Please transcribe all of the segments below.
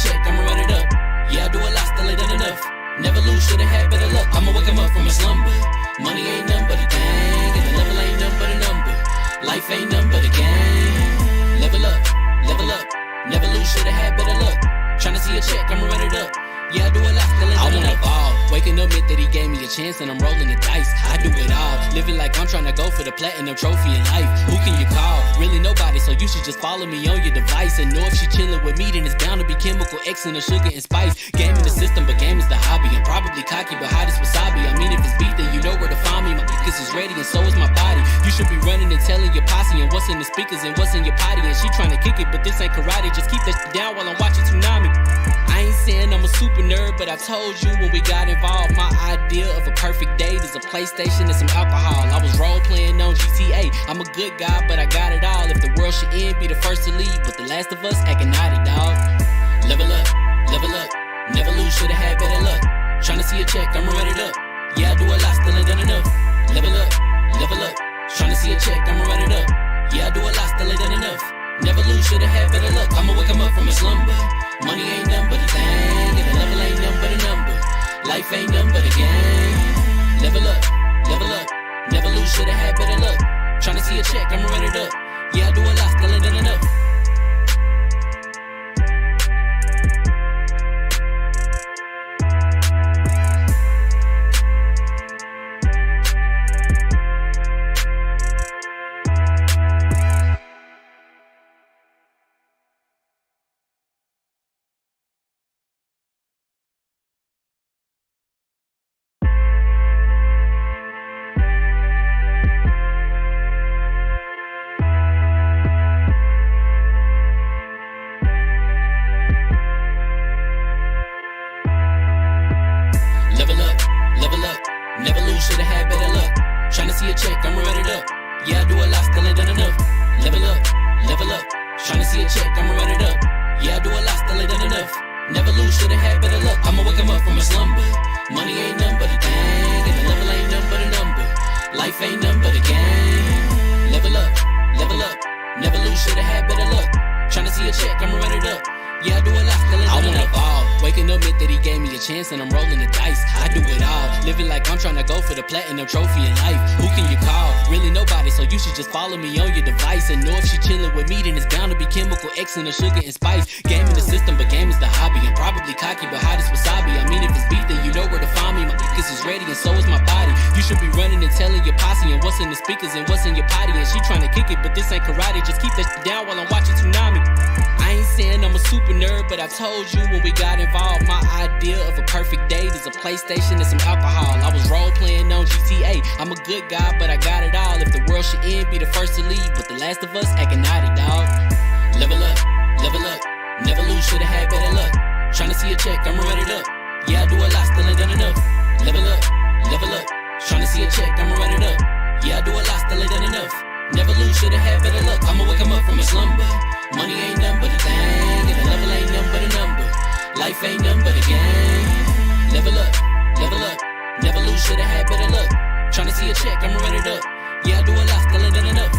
check, I'ma run it up. Yeah, I do a lot, still ain't done enough. Never lose, should've had better luck. I'ma wake him up from a slumber. Money ain't nothing but a thing, and the level ain't nothing but a number. Life ain't nothing but a game. Level up, never lose, should've had better luck. Tryna see a check, I'ma run it up. Yeah, I do a lot, still ain't done enough. Waking up meant that he gave me a chance and I'm rolling the dice. I do it all, living like I'm trying to go for the platinum trophy in life. Who can you call? Really nobody, so you should just follow me on your device. And know if she chillin' with me, then it's bound to be chemical X and the sugar and spice. Game in the system, but game is the hobby. I'm probably cocky, but hot as wasabi. I mean, if it's beef, then you know where to find me. My niggas is ready and so is my body. You should be running and telling your posse and what's in the speakers and what's in your potty. And she trying to kick it, but this ain't karate. Just keep that shit down while I'm watching Tsunami. I ain't saying I'm a super nerd, but I told you when we got involved, my idea of a perfect date is a PlayStation and some alcohol. I was role playing on GTA. I'm a good guy, but I got it all. If the world should end, be the first to leave, but the last of us acting naughty, dog. Level up, never lose, should've had better luck. Tryna see a check, I'ma run it up. Yeah, I do a lot, still ain't done enough. Level up, tryna see a check, I'ma run it up. Yeah, I do a lot, still ain't done enough. Never lose, should've had better luck. I'ma wake him up from a slumber. Money ain't nothing but a thing, and the level ain't nothing but a number. Life ain't nothing but a game. Level up, never lose, should've had better luck. Tryna see a check, I'ma run it up. Yeah, I do a lot, still ain't done enough. Never lose, should've had better luck. Tryna see a check, I'ma run it up. Yeah, I do a lot, still ain't done enough. Level up. Tryna see a check, I'ma run it up. Yeah, I do a lot, still ain't done enough. Never lose, should've had better luck. I'ma wake him up from a slumber. Money ain't nothing but a thing, and the level ain't nothing but a number. Life ain't nothing but a game. Level up. Never lose, should've had better luck. Tryna see a check, I'ma run it up. Yeah, I do a lot, still ain't done enough. Waking up meant that he gave me a chance and I'm rolling the dice. I do it all, living like I'm trying to go for the platinum trophy in life. Who can you call? Really nobody, so you should just follow me on your device. And know if she chillin' with me, then it's bound to be chemical X and the sugar and spice. Game in the system, but game is the hobby. I'm probably cocky, but hot as wasabi. I mean, if it's beef, then you know where to find me. My niggas is ready and so is my body. You should be running and telling your posse and what's in the speakers and what's in your potty. And she trying to kick it, but this ain't karate. Just keep that shit down while I'm watching Tsunami. I ain't saying I'm a super nerd, but I told you when we got involved, my idea of a perfect date is a PlayStation and some alcohol. I was role playing on GTA. I'm a good guy, but I got it all. If the world should end, be the first to leave, but the last of us acting naughty, dog. Level up, never lose, should've had better luck. Tryna see a check, I'ma run it up. Yeah, I do a lot, still ain't done enough. Level up, tryna see a check, I'ma run it up. Yeah, I do a lot, still ain't done enough. Never lose, should've had better luck. I'ma wake him up from a slumber. Money ain't nothing but a thing, and the level ain't nothing but a number. Life ain't nothing but a game. Level up, never lose, should've had better luck. Tryna see a check, I'ma run it up. Yeah, I do a lot, still ain't done enough.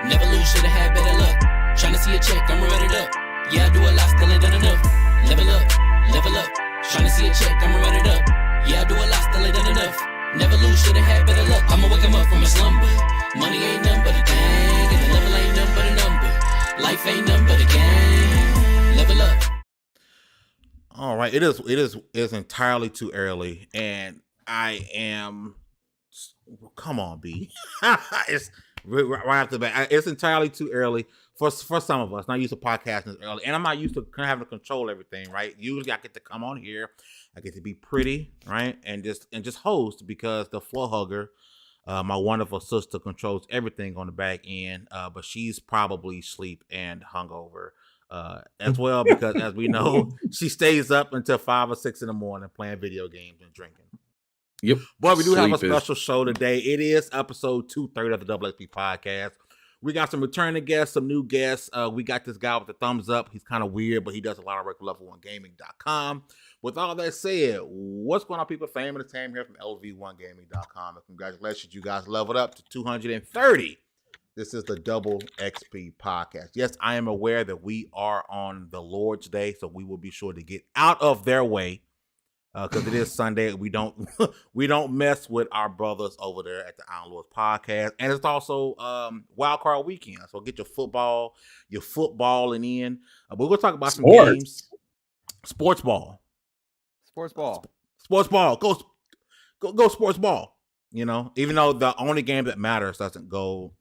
Never lose, should've had better luck. Tryna see a check, I'ma run it up. Yeah, I do a lot, still ain't done enough. Level up. Tryna see a check, I'ma run it up. Yeah, I do a lot, still ain't done enough. Never lose, should've had better luck. I'ma wake him up from a slumber. Money ain't nothing but a thing, and the level ain't nothing but a number. Life ain't nothing but a game. Level up. All right, it's entirely too early, and I am. Come on, B. It's right off the bat. It's entirely too early for some of us. Not used to podcasting early, and I'm not used to kind of having to control everything. Right? Usually, I get to come on here. I get to be pretty, right, and just host because the floor hugger My wonderful sister controls everything on the back end, but she's probably asleep and hungover as well because, as we know, she stays up until 5 or 6 in the morning playing video games and drinking. Yep. But we do have a special show today. It is episode 230 of the Double XP podcast. We got some returning guests, some new guests. We got this guy with the thumbs up. He's kind of weird, but he does a lot of work with level1gaming.com. With all that said, what's going on, people? Fame and Tam here from LV1gaming.com. And congratulations, you guys leveled up to 230. This is the Double XP podcast. Yes, I am aware that we are on the Lord's Day, so we will be sure to get out of their way because it is Sunday. We don't mess with our brothers over there at the Iron Lords podcast, and it's also Wild Card Weekend. So get your footballing in. But we're gonna talk about some games. Sports ball. Go sports ball. You know, even though the only game that matters doesn't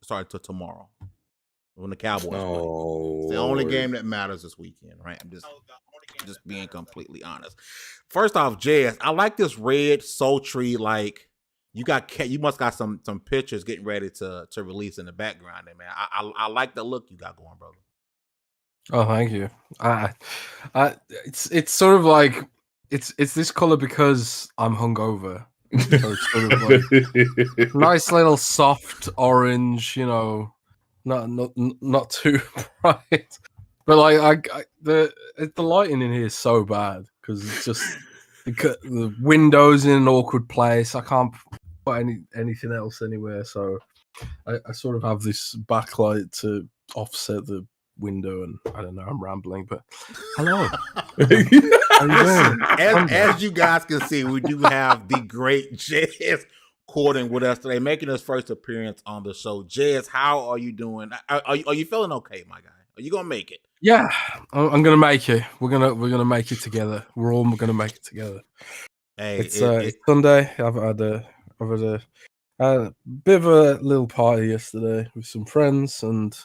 start until tomorrow when the Cowboys play. It's the only game that matters this weekend, right? I'm just being completely honest. First off, Jazz, I like this red sultry, like you must got some pictures getting ready to release in the background there, man. I like the look you got going, brother. Oh, thank you. It's sort of like it's this color because I'm hungover. So it's sort of like nice little soft orange, you know, not too bright. But like the lighting in here is so bad because it's just the windows in an awkward place. I can't put anything else anywhere, so I sort of have this backlight to offset the window, and I don't know, I'm rambling, but hello. As you guys can see, we do have the great Jazz Corden with us today, making his first appearance on the show. Jazz, how are you doing? Are you feeling okay, my guy? Are you gonna make it? Yeah, I'm gonna make it. We're gonna make it together. We're all gonna make it together. Hey, it's Sunday. I've had a bit of a little party yesterday with some friends, and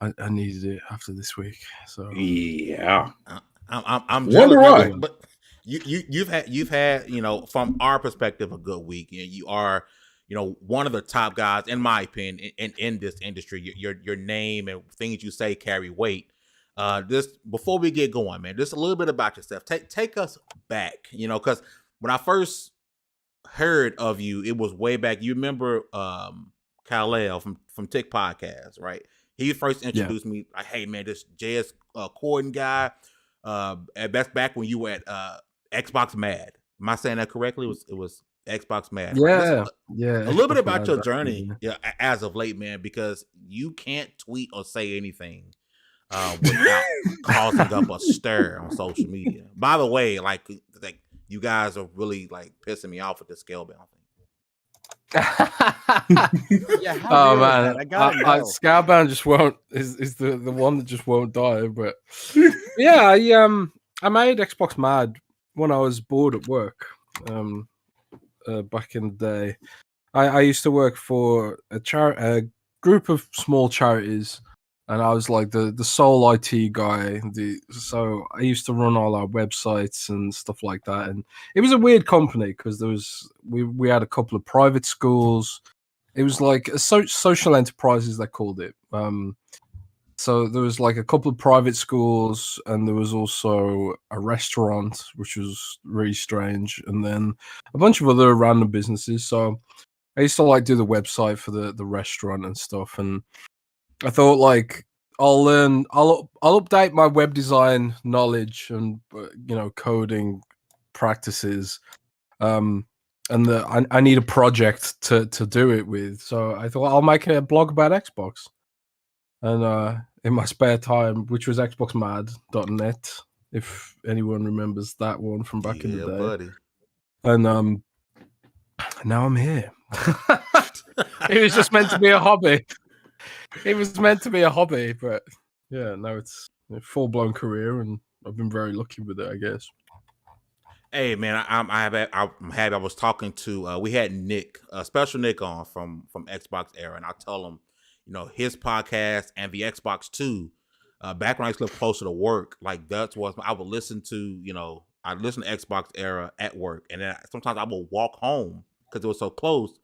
I needed it after this week. So yeah, I'm jealous, but you've had you know, from our perspective, a good week. You are, you know, one of the top guys in my opinion in this industry. Your name and things you say carry weight. Just before we get going, man, just a little bit about yourself. Take us back, you know, because when I first heard of you, it was way back. You remember Khalil from Tick Podcast, right? He first introduced me like, hey man, this Jazz Corden guy. That's back when you were at Xbox Mad. Am I saying that correctly? It was Xbox Mad. Yeah, right? A little bit about your journey as of late, man, because you can't tweet or say anything without causing up a stir on social media. By the way, like you guys are really like pissing me off with the Scalebound thing. Oh man, Scalebound just won't is the one that just won't die. But yeah, I made Xbox Mad when I was bored at work. Back in the day, I used to work for a group of small charities, and I was like the sole IT guy. So I used to run all our websites and stuff like that, and it was a weird company because we had a couple of private schools. It was like a social enterprises, they called it. So there was like a couple of private schools, and there was also a restaurant, which was really strange, and then a bunch of other random businesses. So I used to like do the website for the restaurant and stuff, and I thought like I'll update my web design knowledge and coding practices, and I need a project to do it with. So I thought I'll make a blog about Xbox. And in my spare time, which was xboxmad.net, if anyone remembers that one from back in the day. Buddy. And now I'm here. It was just meant to be a hobby. It was meant to be a hobby, but yeah, now it's a full-blown career, and I've been very lucky with it, I guess. Hey man, I'm happy. I was talking to we had Nick, special Nick on from Xbox Era, and I told him, you know, his podcast and the Xbox 2, back when I used to live closer to work, like that's what I would listen to. You know, I'd listen to Xbox Era at work, and then sometimes I would walk home because it was so close.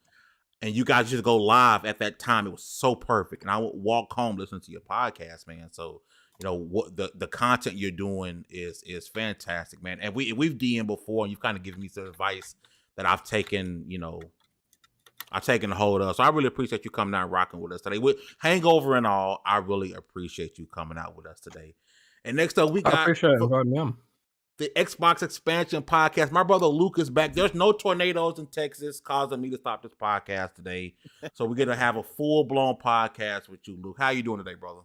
and you guys just go live at that time. It was so perfect, and I would walk home listening to your podcast, man. So what the content you're doing is fantastic, man. And we've DM'd before, and you've kind of given me some advice that I've taken hold of. So I really appreciate you coming out and rocking with us today. With hangover and all, I really appreciate you coming out with us today. And next up, we got I appreciate inviting me on. The Xbox Expansion Podcast. My brother Luke is back. There's no tornadoes in Texas causing me to stop this podcast today. So we're going to have a full-blown podcast with you, Luke. How you doing today, brother?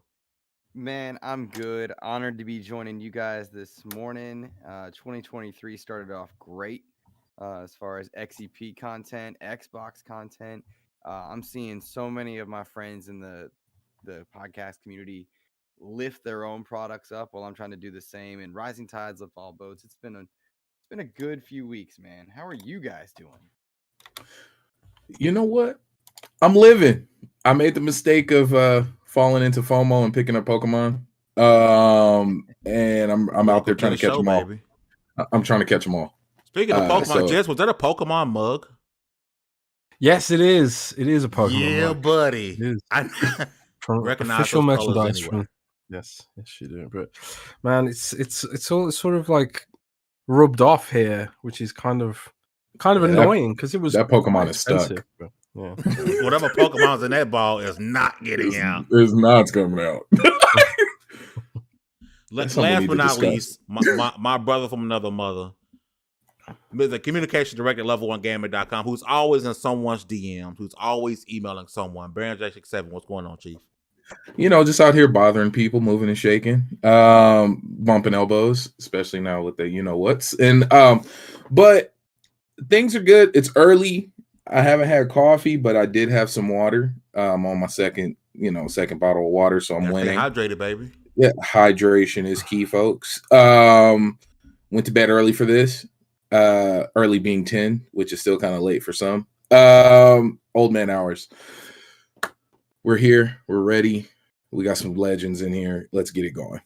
Man, I'm good. Honored to be joining you guys this morning. 2023 started off great as far as XEP content, Xbox content. I'm seeing so many of my friends in the podcast community lift their own products up while I'm trying to do the same, and rising tides lift all boats. It's been a good few weeks, man. How are you guys doing? You know what? I'm living. I made the mistake of falling into FOMO and picking up Pokemon. And I'm out there trying to catch them all. Baby. I'm trying to catch them all. Speaking of Pokemon, Jess, was that a Pokemon mug? Yes, it is. It is a Pokemon mug. Buddy. It is. I recognize official merchandise anyway. from. Yes, you do. But man, it's all sort of like rubbed off here, which is kind of annoying because it was that Pokemon is stuck. But, yeah. Whatever Pokemon's in that ball is not getting out. It's not coming out. Last but not least, my brother from another mother, the communication director at level1gamer.com, who's always in someone's DMs, who's always emailing someone. Baron J67, what's going on, Chief? Just out here bothering people, moving and shaking, bumping elbows, especially now with the what's. And but things are good. It's early. I haven't had coffee, but I did have some water. I'm on my second bottle of water, so I'm winning. Hydrated, baby. Yeah, hydration is key, folks. Went to bed early for this. Early being 10, which is still kind of late for some. Old man hours. We're here. We're ready. We got some legends in here. Let's get it going.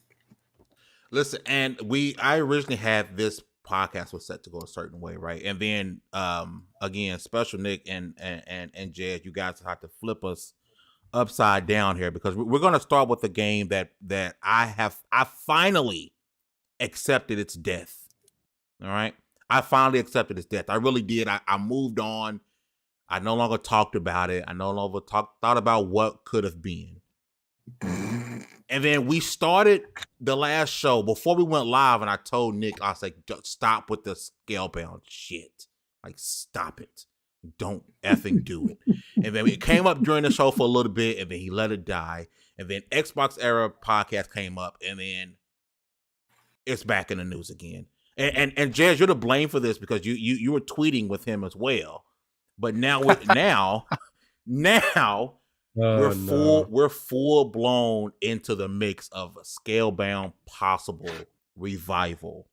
Listen, and I originally had this podcast was set to go a certain way, right? And then again, Special Nick and Jed, you guys have to flip us upside down here because we're going to start with a game that I finally accepted its death. All right, I finally accepted its death. I really did. I moved on. I no longer talked about it. I no longer thought about what could have been. And then we started the last show before we went live, and I told Nick, I was like, stop with the Scalebound shit. Like, stop it. Don't effing do it. And then it came up during the show for a little bit, and then he let it die. And then Xbox Era podcast came up, and then it's back in the news again. And Jez, you're to blame for this because you were tweeting with him as well. But now we're full blown into the mix of a Scalebound possible revival.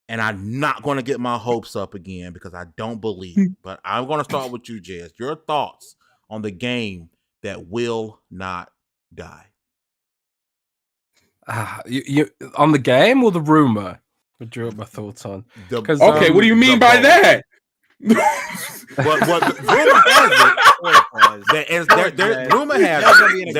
And I'm not going to get my hopes up again because I don't believe it. But I'm going to start with you, Jez. Your thoughts on the game that will not die. You on the game or the rumor? What drew up my thoughts on? Okay, what do you mean by that? What rumor has it? Rumor has it.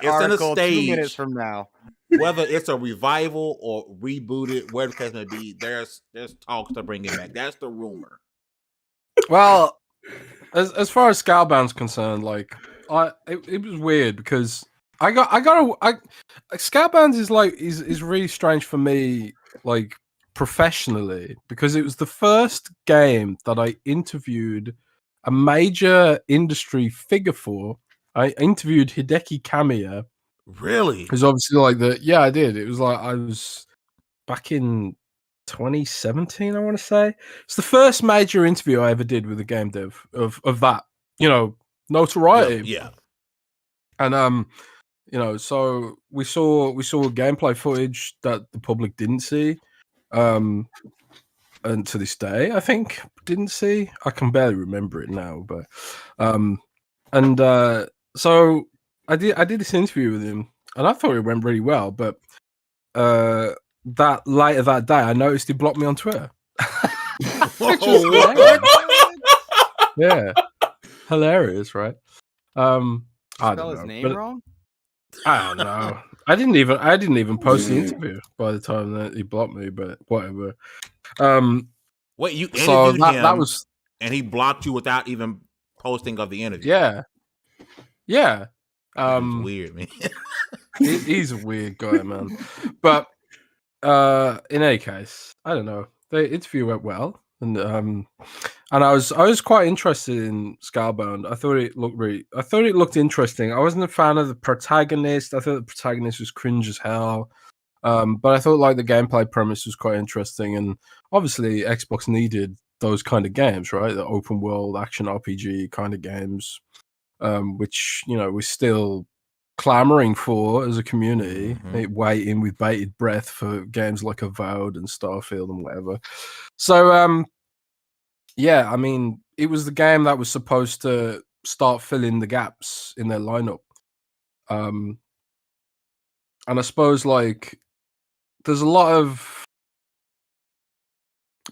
It's in a stage 2 minutes from now. Whether it's a revival or rebooted, whatever the case may be, there's talks to bring it back. That's the rumor. Well, as far as Scalebound's concerned, like it was weird because Scalebound is really strange for me, like professionally, because it was the first game that I interviewed a major industry figure for. I interviewed Hideki Kamiya. Really? Because obviously, I did. It was like I was back in 2017, I want to say. It's the first major interview I ever did with a game dev of that, notoriety. Yeah. And so we saw gameplay footage that the public didn't see. And to this day, I think didn't see. I can barely remember it now, but so I did this interview with him, and I thought it went really well. But that later that day, I noticed he blocked me on Twitter. Yeah. hilarious, right? I Spell don't his know, name but wrong? I don't know. I didn't even post the interview by the time that he blocked me, but whatever. Wait, you So interviewed that him, was and he blocked you without even posting of the interview. yeah. It's weird, man. He's a weird guy, man. But in any case, I don't know. The interview went well, and I was quite interested in Scalebound. I thought it looked interesting. I wasn't a fan of the protagonist. I thought the protagonist was cringe as hell. But I thought like the gameplay premise was quite interesting, and obviously Xbox needed those kind of games, right? The open world action RPG kind of games, which we're still clamoring for as a community, waiting with bated breath for games like Avowed and Starfield and whatever. So, yeah, I mean, it was the game that was supposed to start filling the gaps in their lineup. And I suppose like there's a lot of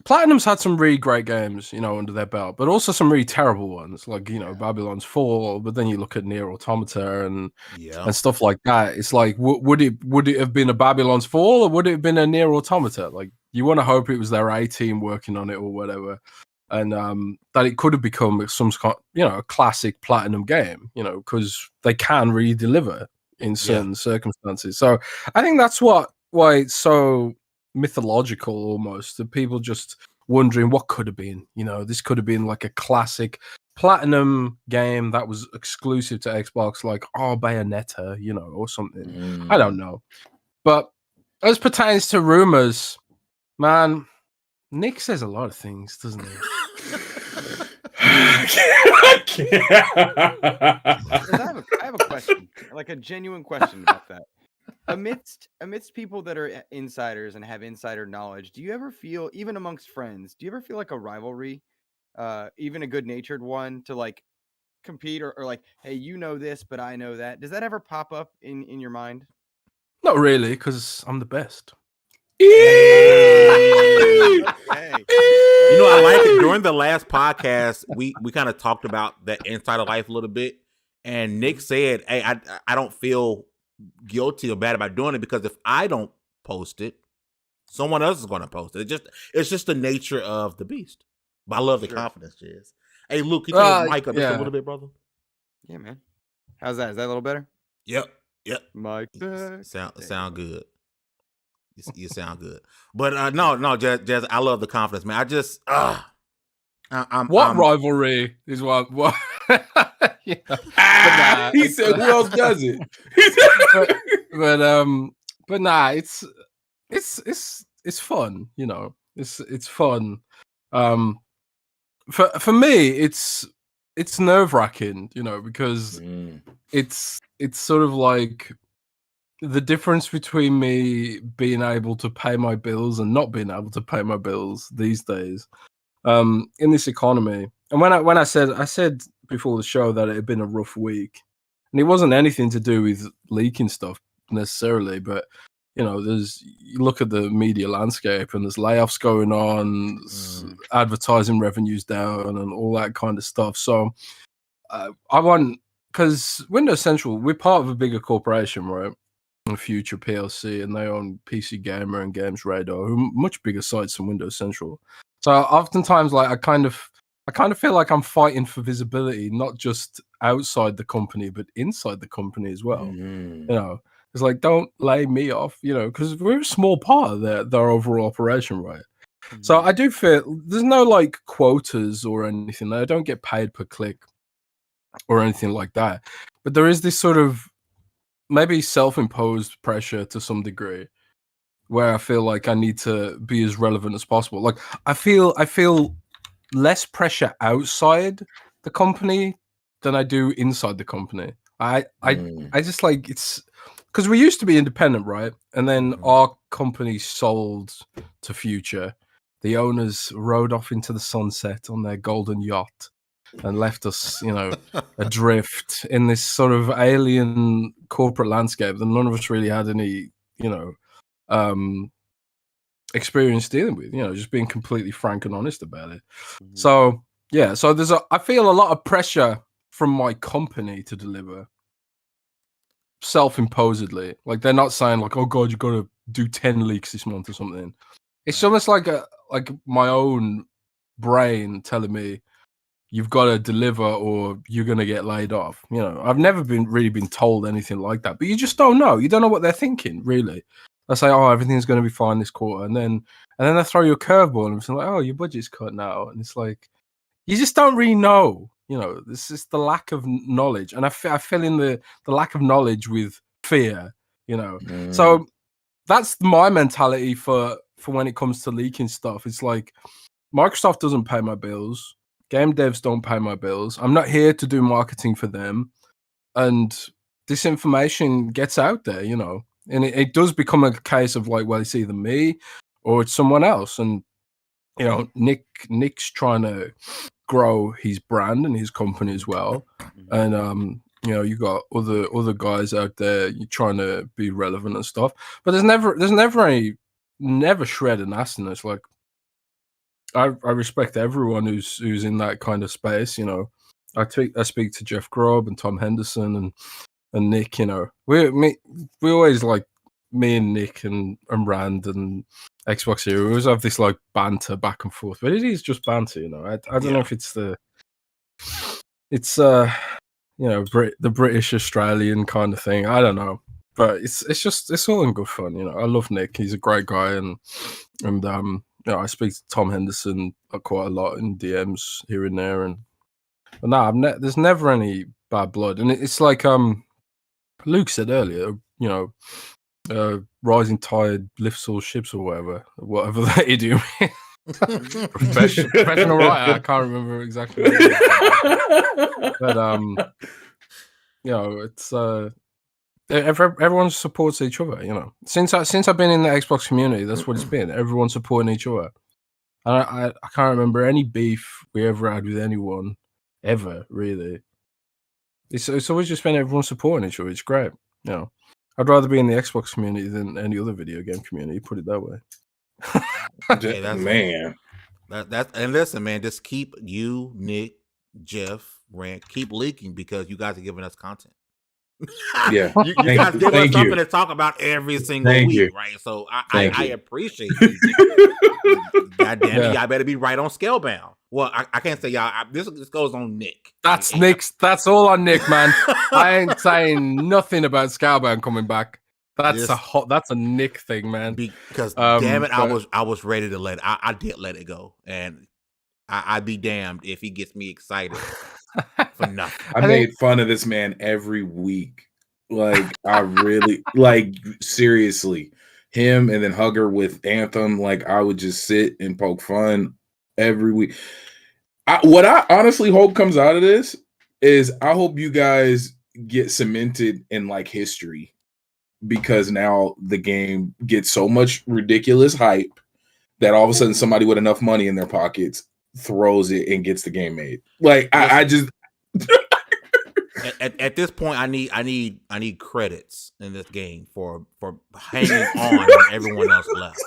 Platinum's had some really great games, under their belt, but also some really terrible ones, like Babylon's Fall. But then you look at Nier Automata and stuff like that. It's like, would it have been a Babylon's Fall or would it have been a Nier Automata? Like, you want to hope it was their A team working on it or whatever, and that it could have become some kind, a classic Platinum game, because they can really deliver in certain circumstances. So I think that's why it's so mythological almost, that people just wondering what could have been. This could have been like a classic Platinum game that was exclusive to Xbox, like Bayonetta, or something. I don't know. But as pertains to rumors, man, Nick says a lot of things, doesn't he? I have a question, like a genuine question about that. Amidst people that are insiders and have insider knowledge, do you ever feel, even amongst friends, do you ever feel like a rivalry, even a good-natured one, to like compete or like, hey, you know this, but I know that? Does that ever pop up in your mind? Not really, because I'm the best. Okay. I like it. During the last podcast, we kind of talked about that insider life a little bit, and Nick said, "Hey, I don't feel guilty or bad about doing it, because if I don't post it, someone else is going to post it. It's just the nature of the beast." But I love the confidence, Jez. Hey, Luke, can you turn your mic up just a little bit, brother? Yeah, man. How's that? Is that a little better? Yep. Mic sound good. You sound good. But no, Jez, I love the confidence, man. I just I'm rivalry is what he said, who else does it? but nah, it's fun, it's fun. For me, it's nerve-wracking, because it's sort of like the difference between me being able to pay my bills and not being able to pay my bills these days, in this economy. And when I said before the show that it had been a rough week, and it wasn't anything to do with leaking stuff necessarily, but you look at the media landscape and there's layoffs going on, advertising revenues down, and all that kind of stuff. So because Windows Central, we're part of a bigger corporation, right? Future PLC, and they own PC Gamer and Games Radar, who are much bigger sites than Windows Central. So oftentimes, like I kind of feel like I'm fighting for visibility, not just outside the company, but inside the company as well. It's like, don't lay me off, because we're a small part of their overall operation, right? So I do feel there's no like quotas or anything. I don't get paid per click or anything like that, but there is this sort of maybe self-imposed pressure to some degree, where I feel like I need to be as relevant as possible. Like I feel less pressure outside the company than I do inside the company. I just like, it's because we used to be independent, right? And then our company sold to Future. The owners rode off into the sunset on their golden yacht and left us, adrift in this sort of alien corporate landscape that none of us really had any, experience dealing with, just being completely frank and honest about it. So Yeah, so I feel a lot of pressure from my company to deliver self-imposedly. Like they're not saying like, "Oh God, you got to do 10 leaks this month or something." It's almost like my own brain telling me you've got to deliver or you're going to get laid off. You know, I've never really been told anything like that, but you just don't know. You don't know what they're thinking, really. They say, "Oh, everything's going to be fine this quarter," and then they throw you a curveball and it's like, "Oh, your budget's cut now," and it's like you just don't really know. You know, this is the lack of knowledge, and I fill in the lack of knowledge with fear. You know, so that's my mentality for when it comes to leaking stuff. It's like Microsoft doesn't pay my bills. Game devs don't pay my bills. I'm not here to do marketing for them. And this information gets out there, you know, and it does become a case of like, well, it's either me or it's someone else. And, you know, Nick's trying to grow his brand and his company as well. And, you know, you got other guys out there, you're trying to be relevant and stuff. But there's never shred of nastiness. Like, I respect everyone who's in that kind of space. You know, I speak to Jeff Grubb and Tom Henderson and Nick. You know, we always like me and Nick and Rand and Xbox here. We always have this like banter back and forth, but it is just banter. You know, I don't know if it's you know the British Australian kind of thing. I don't know, but it's all in good fun. You know, I love Nick. He's a great guy, and you know, I speak to Tom Henderson quite a lot in DMs here and there, and no, there's never any bad blood, and it's like Luke said earlier, you know, rising tide lifts all ships or whatever that you do. Professional writer, I can't remember exactly, but you know, it's everyone supports each other. You know, since I've been in the Xbox community, that's what it's been. Everyone supporting each other. I can't remember any beef we ever had with anyone ever. Really, it's always just been everyone supporting each other. It's great. You know, I'd rather be in the Xbox community than any other video game community. Put it that way. Okay, man. And listen, man, just keep you, Nick, Jeff, Rand, keep leaking because you guys are giving us content. Yeah, you guys give us something to talk about every single week, right? So I appreciate you. God damn it, y'all better be right on Scalebound. Well, I can't say y'all. This goes on Nick. That's Nick's. That's all on Nick, man. I ain't saying nothing about Scalebound coming back. That's a Nick thing, man. Because damn it, I was ready to let it. I did let it go, and I'd be damned if he gets me excited for nothing. I made fun of this man every week. Like I really like seriously. Him and then Hugger with Anthem. Like I would just sit and poke fun every week. What I honestly hope comes out of this is I hope you guys get cemented in like history because now the game gets so much ridiculous hype that all of a sudden somebody with enough money in their pockets throws it and gets the game made. Like I just at this point I need credits in this game for hanging on when everyone else left.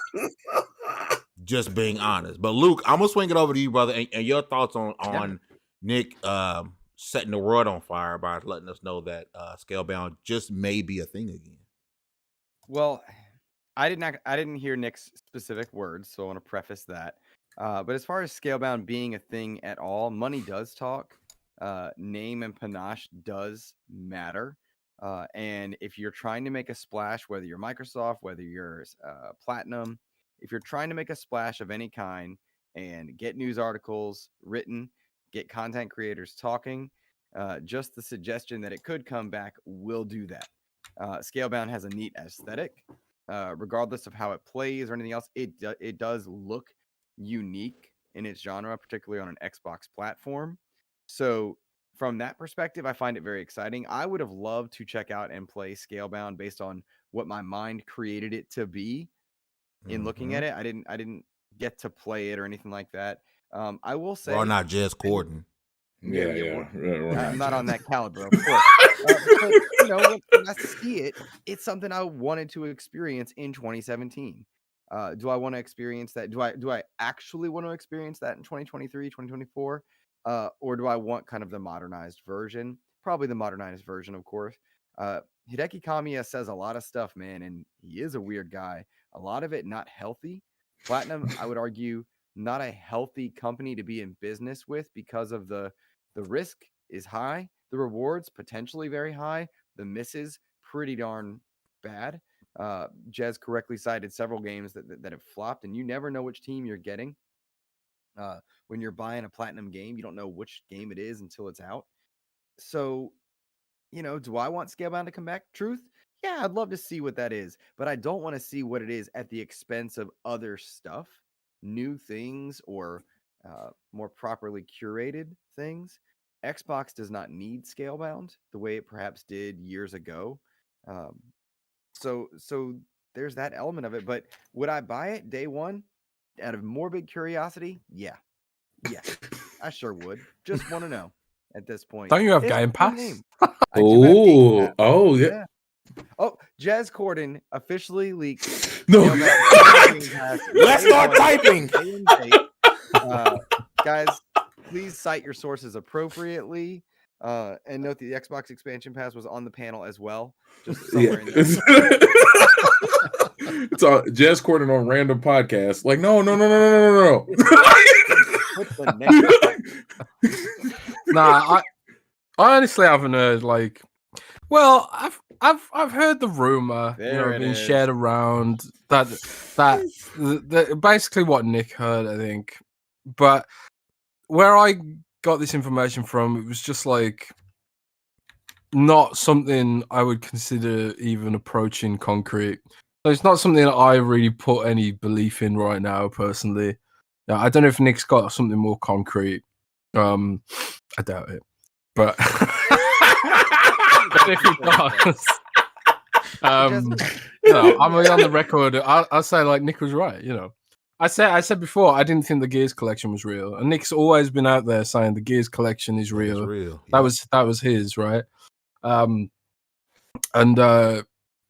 Just being honest. But Luke, I'm gonna swing it over to you, brother, and your thoughts on Nick setting the world on fire by letting us know that Scalebound just may be a thing again. Well, I didn't hear Nick's specific words, so I want to preface that. But as far as Scalebound being a thing at all, money does talk. Name and panache does matter. And if you're trying to make a splash, whether you're Microsoft, whether you're Platinum, if you're trying to make a splash of any kind and get news articles written, get content creators talking, just the suggestion that it could come back will do that. Scalebound has a neat aesthetic. Regardless of how it plays or anything else, it does look unique in its genre, particularly on an Xbox platform. So from that perspective, I find it very exciting. I would have loved to check out and play Scalebound based on what my mind created it to be in looking at it. I didn't get to play it or anything like that. I will say, well, not just Corden. Yeah. I'm not on that caliber, of course. But, you know, when I see it, it's something I wanted to experience in 2017. Do I want to experience that? Do I actually want to experience that in 2023, 2024? or do I want kind of the modernized version? Probably the modernized version, of course. Hideki Kamiya says a lot of stuff, man, and he is a weird guy. A lot of it not healthy. Platinum, I would argue, not a healthy company to be in business with because of the risk is high, the rewards potentially very high, the misses pretty darn bad. Jez correctly cited several games that have flopped, and you never know which team you're getting. When you're buying a platinum game, you don't know which game it is until it's out. So, do I want Scalebound to come back? Truth? Yeah, I'd love to see what that is, but I don't want to see what it is at the expense of other stuff, new things, or more properly curated things. Xbox does not need Scalebound the way it perhaps did years ago. So there's that element of it. But would I buy it day one out of morbid curiosity? Yeah, I sure would. Just want to know at this point. Don't you have It's a Game cool Pass? game. I do have Game Pass. Oh, yeah. Oh, Jez Corden officially leaked. No. Let's start typing. Guys, please cite your sources appropriately. And note that the Xbox expansion pass was on the panel as well. Just somewhere in there. It's all Jez Corden on random podcasts. Like, no. What's the next? Nah, I honestly haven't heard like. Well, I've heard the rumor, being shared around that basically what Nick heard, I think. But where I got this information from, it was just like not something I would consider even approaching concrete. So it's not something that I really put any belief in right now, personally. Yeah, I don't know if Nick's got something more concrete. I doubt it, but if he does, I'm on the record. I'll say like Nick was right. I said before I didn't think the Gears collection was real, and Nick's always been out there saying the Gears collection is real. It's real. That was his, right? If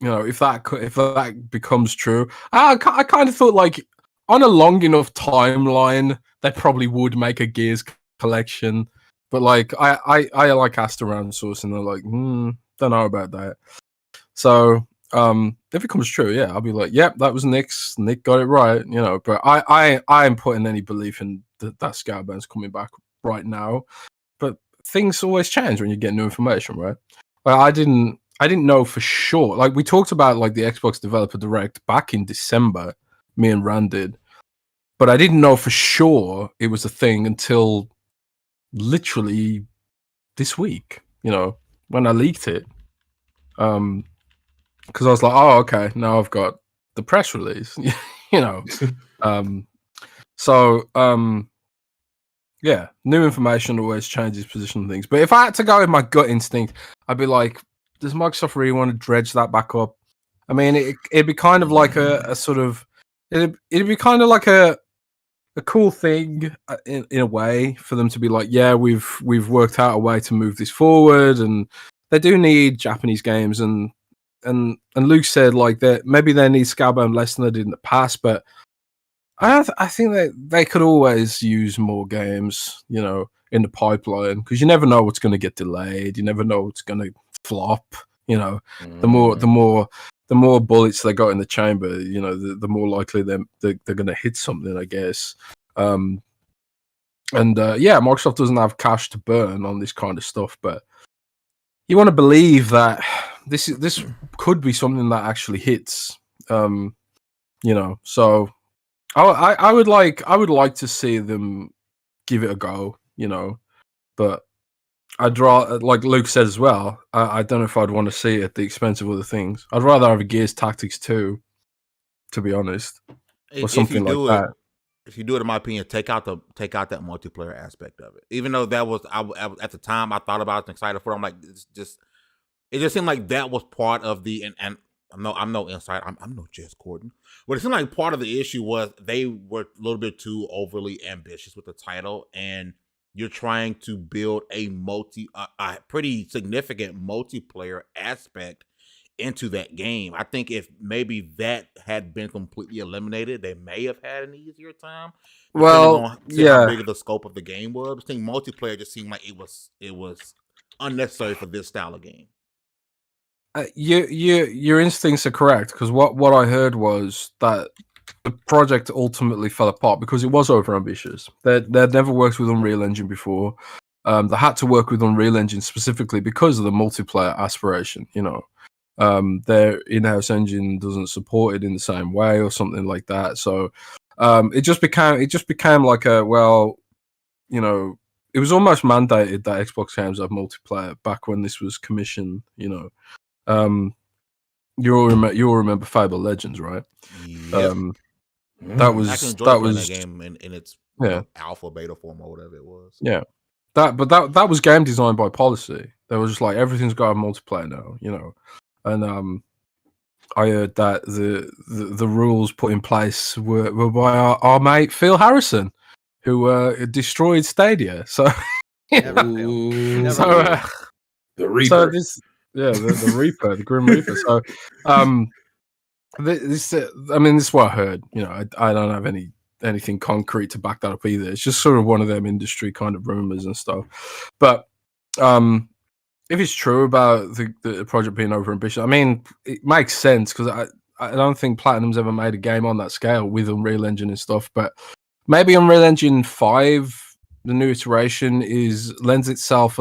that becomes true, I kind of thought like on a long enough timeline they probably would make a Gears collection, but like I like asked around the source and they're like, don't know about that. So if it comes true, yeah, I'll be like, yep, that was Nick's. Nick got it right, But I ain't putting any belief in that Scalebound's coming back right now. But things always change when you get new information, right? Well, I didn't know for sure. Like we talked about like the Xbox Developer Direct back in December, me and Rand did, but I didn't know for sure it was a thing until literally this week. When I leaked it. Because I was like, oh, okay, now I've got the press release, yeah, new information always changes position and things. But if I had to go with my gut instinct, I'd be like, does Microsoft really want to dredge that back up? I mean, it'd be kind of like a sort of, it'd be kind of like a cool thing in a way for them to be like, yeah, we've worked out a way to move this forward, and they do need Japanese games, and Luke said like that maybe they need Scalebound less than they did in the past, but I think that they could always use more games, in the pipeline, because you never know what's going to get delayed, you never know what's going to flop. The more bullets they got in the chamber, the more likely they're going to hit something, I guess. Microsoft doesn't have cash to burn on this kind of stuff, but you want to believe that this could be something that actually hits. So I would like to see them give it a go, but I'd rather, like Luke said as well, I don't know if I'd want to see it at the expense of other things. I'd rather have a Gears Tactics 2, to be honest, or something like that. If you do it, in my opinion, take out that multiplayer aspect of it. Even though that was, I at the time I thought about it and excited for it. I'm like, it just seemed like that was part of the and I'm no insider. I'm no Jez Corden, but it seemed like part of the issue was they were a little bit too overly ambitious with the title, and you're trying to build a pretty significant multiplayer aspect into that game. I think if maybe that had been completely eliminated, they may have had an easier time. Depending on how big of the scope of the game was. I think multiplayer just seemed like it was unnecessary for this style of game. Your instincts are correct, because what I heard was that the project ultimately fell apart because it was overambitious. They'd never worked with Unreal Engine before. They had to work with Unreal Engine specifically because of the multiplayer aspiration. Their in-house engine doesn't support it in the same way or something like that. So it just became like it was almost mandated that Xbox games have multiplayer back when this was commissioned. You all remember Fable Legends, right? Yep. That was that game in its alpha beta form or whatever it was. Yeah. That was game designed by policy. They were just like, everything's got a multiplayer now, and I heard that the rules put in place were by our mate Phil Harrison, who destroyed Stadia. So the Reaper. So the Reaper, the Grim Reaper. So this is what I heard. I don't have anything concrete to back that up either. It's just sort of one of them industry kind of rumors and stuff. But if it's true about the project being overambitious, I mean, it makes sense, because I don't think Platinum's ever made a game on that scale with Unreal Engine and stuff. But maybe Unreal Engine 5, the new iteration, lends itself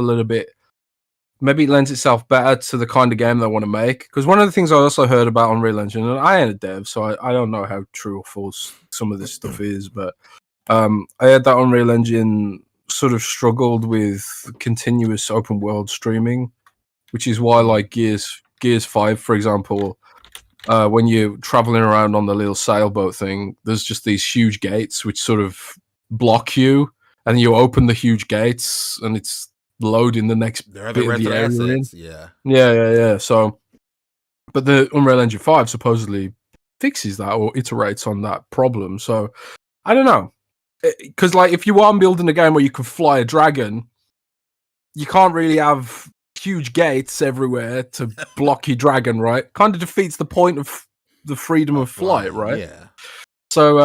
better to the kind of game they want to make. Because one of the things I also heard about Unreal Engine, and I ain't a dev, so I don't know how true or false some of this stuff is, but I heard that Unreal Engine sort of struggled with continuous open world streaming, which is why, like Gears 5, for example, when you're traveling around on the little sailboat thing, there's just these huge gates which sort of block you, and you open the huge gates and it's loading the next bit of the area. Yeah. So, but the Unreal Engine 5 supposedly fixes that or iterates on that problem. So, I don't know. Because, like, if you are building a game where you can fly a dragon, you can't really have huge gates everywhere to block your dragon, right? Kind of defeats the point of the freedom of flight, right? Yeah. So,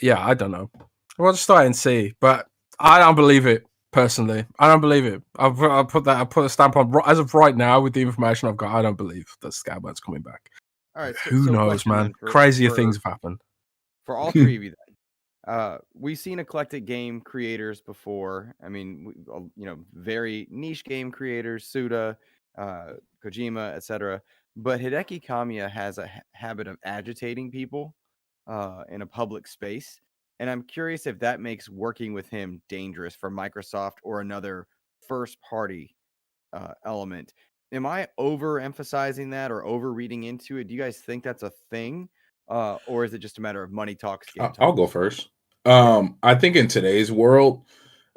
I don't know. We'll just try and see, but I don't believe it. Personally, I don't believe it. I'll put a stamp on, as of right now, with the information I've got. I don't believe that Scalebound's coming back. All right, who knows, man? Crazier things have happened. For all three of you, then, we've seen eclectic game creators before. I mean, very niche game creators, Suda, Kojima, etc. But Hideki Kamiya has a habit of agitating people in a public space. And I'm curious if that makes working with him dangerous for Microsoft or another first-party element. Am I overemphasizing that or overreading into it? Do you guys think that's a thing? Or is it just a matter of money talks? I'll go first. I think in today's world,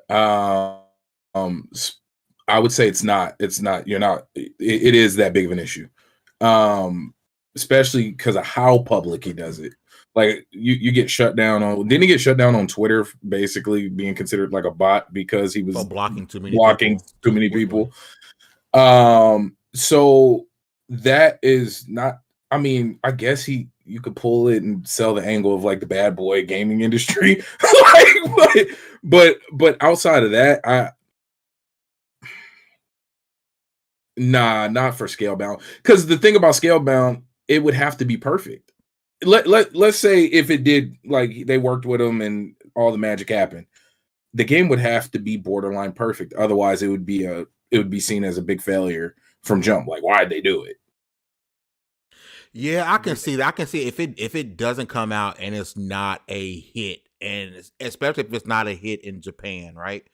I would say it's not. It is that big of an issue, especially because of how public he does it. Like you get shut down on. Didn't he get shut down on Twitter, basically being considered like a bot because he was blocking too many people. So that is not. I mean, I guess you could pull it and sell the angle of like the bad boy gaming industry, but outside of that, not for Scalebound. Because the thing about Scalebound, it would have to be perfect. Let's say if it did, like they worked with him and all the magic happened, the game would have to be borderline perfect. Otherwise, it would be seen as a big failure from jump. Like, why'd they do it? Yeah, I can see that. I can see if it doesn't come out and it's not a hit, and especially if it's not a hit in Japan, right?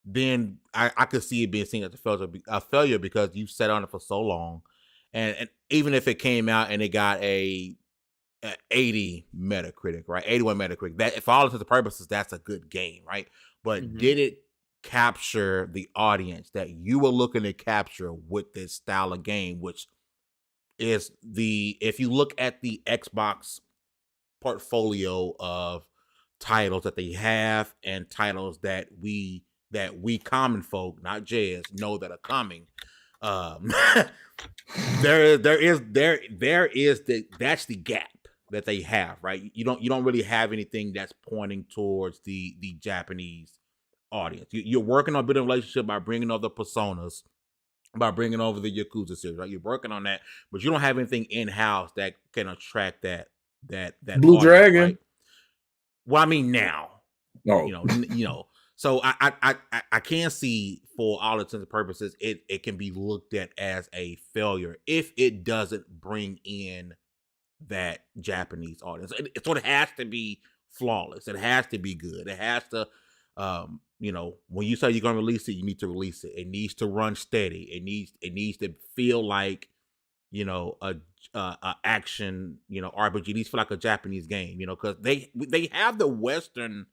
Then I could see it being seen as a failure because you've sat on it for so long, and even if it came out and it got a 80 Metacritic, right? 81 Metacritic. That, for all intents and purposes, that's a good game, right? But did it capture the audience that you were looking to capture with this style of game, which is if you look at the Xbox portfolio of titles that they have and titles that we common folk, not Jazz, know that are coming, Um, that's the gap that they have, right? You don't really have anything that's pointing towards the Japanese audience. You're working on building a relationship by bringing over the personas, by bringing over the Yakuza series, right? You're working on that, but you don't have anything in house that can attract that Blue audience, Dragon. right? Well, I mean now, Oh, you know. So I can see, for all intents and purposes, it can be looked at as a failure if it doesn't bring in that Japanese audience. It sort of has to be flawless. It has to be good. It has to, when you say you're gonna release it, you need to release it. It needs to run steady. It needs to feel like, a action, RPG. It needs to feel like a Japanese game, because they have the Western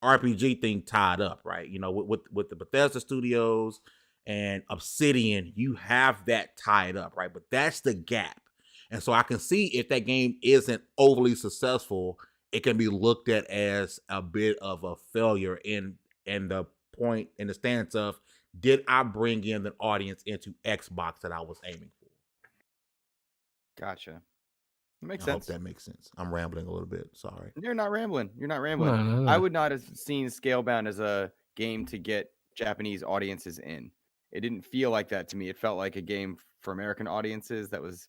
RPG thing tied up, right? With the Bethesda Studios and Obsidian, you have that tied up, right? But that's the gap. And so I can see, if that game isn't overly successful, it can be looked at as a bit of a failure in the point, in the stance of, did I bring in the audience into Xbox that I was aiming for? Gotcha. That makes I hope sense. that makes sense. I'm rambling a little bit. Sorry. You're not rambling. No. I would not have seen Scalebound as a game to get Japanese audiences in. It didn't feel like that to me. It felt like a game for American audiences that was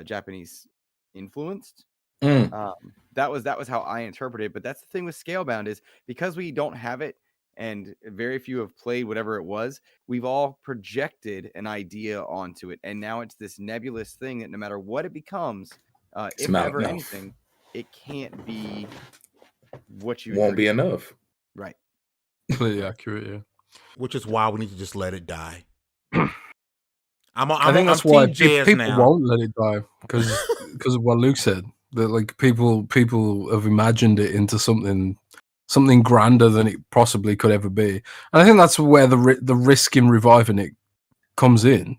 Japanese influenced. Mm. That was how I interpreted it. But that's the thing with Scalebound, is because we don't have it and very few have played whatever it was, we've all projected an idea onto it. And now it's this nebulous thing that no matter what it becomes, if not ever enough. anything, it can't be what you Won't be dreamed. enough. Right. Completely accurate, yeah. Which is why we need to just let it die. I think that's why people won't let it die, because of what Luke said. That, like, people have imagined it into something grander than it possibly could ever be. And I think that's where the risk in reviving it comes in.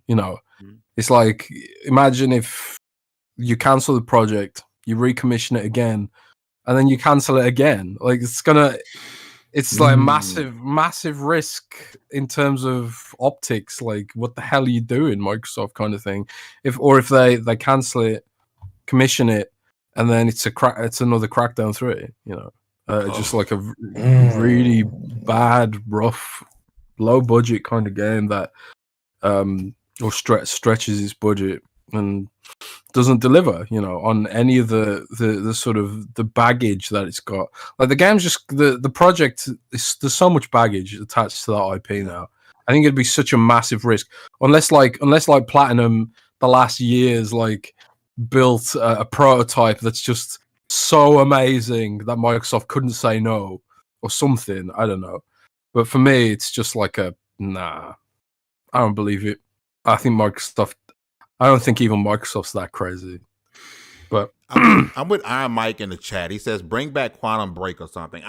It's like, imagine if you cancel the project, you recommission it again, and then you cancel it again. Like, it's like massive risk in terms of optics. Like, what the hell are you doing, Microsoft, kind of thing? If they cancel it, commission it, and then it's another Crackdown 3, just like a really bad, rough, low budget kind of game that or stretches its budget and doesn't deliver, on any of the sort of the baggage that it's got. Like, the game's just the project there's so much baggage attached to that IP now. I think it'd be such a massive risk unless Platinum the last years built a prototype that's just so amazing that Microsoft couldn't say no or something. I don't know. But for me, it's just like nah. I don't believe it. I don't think even Microsoft's that crazy. But I'm with Iron Mike in the chat. He says, bring back Quantum Break or something.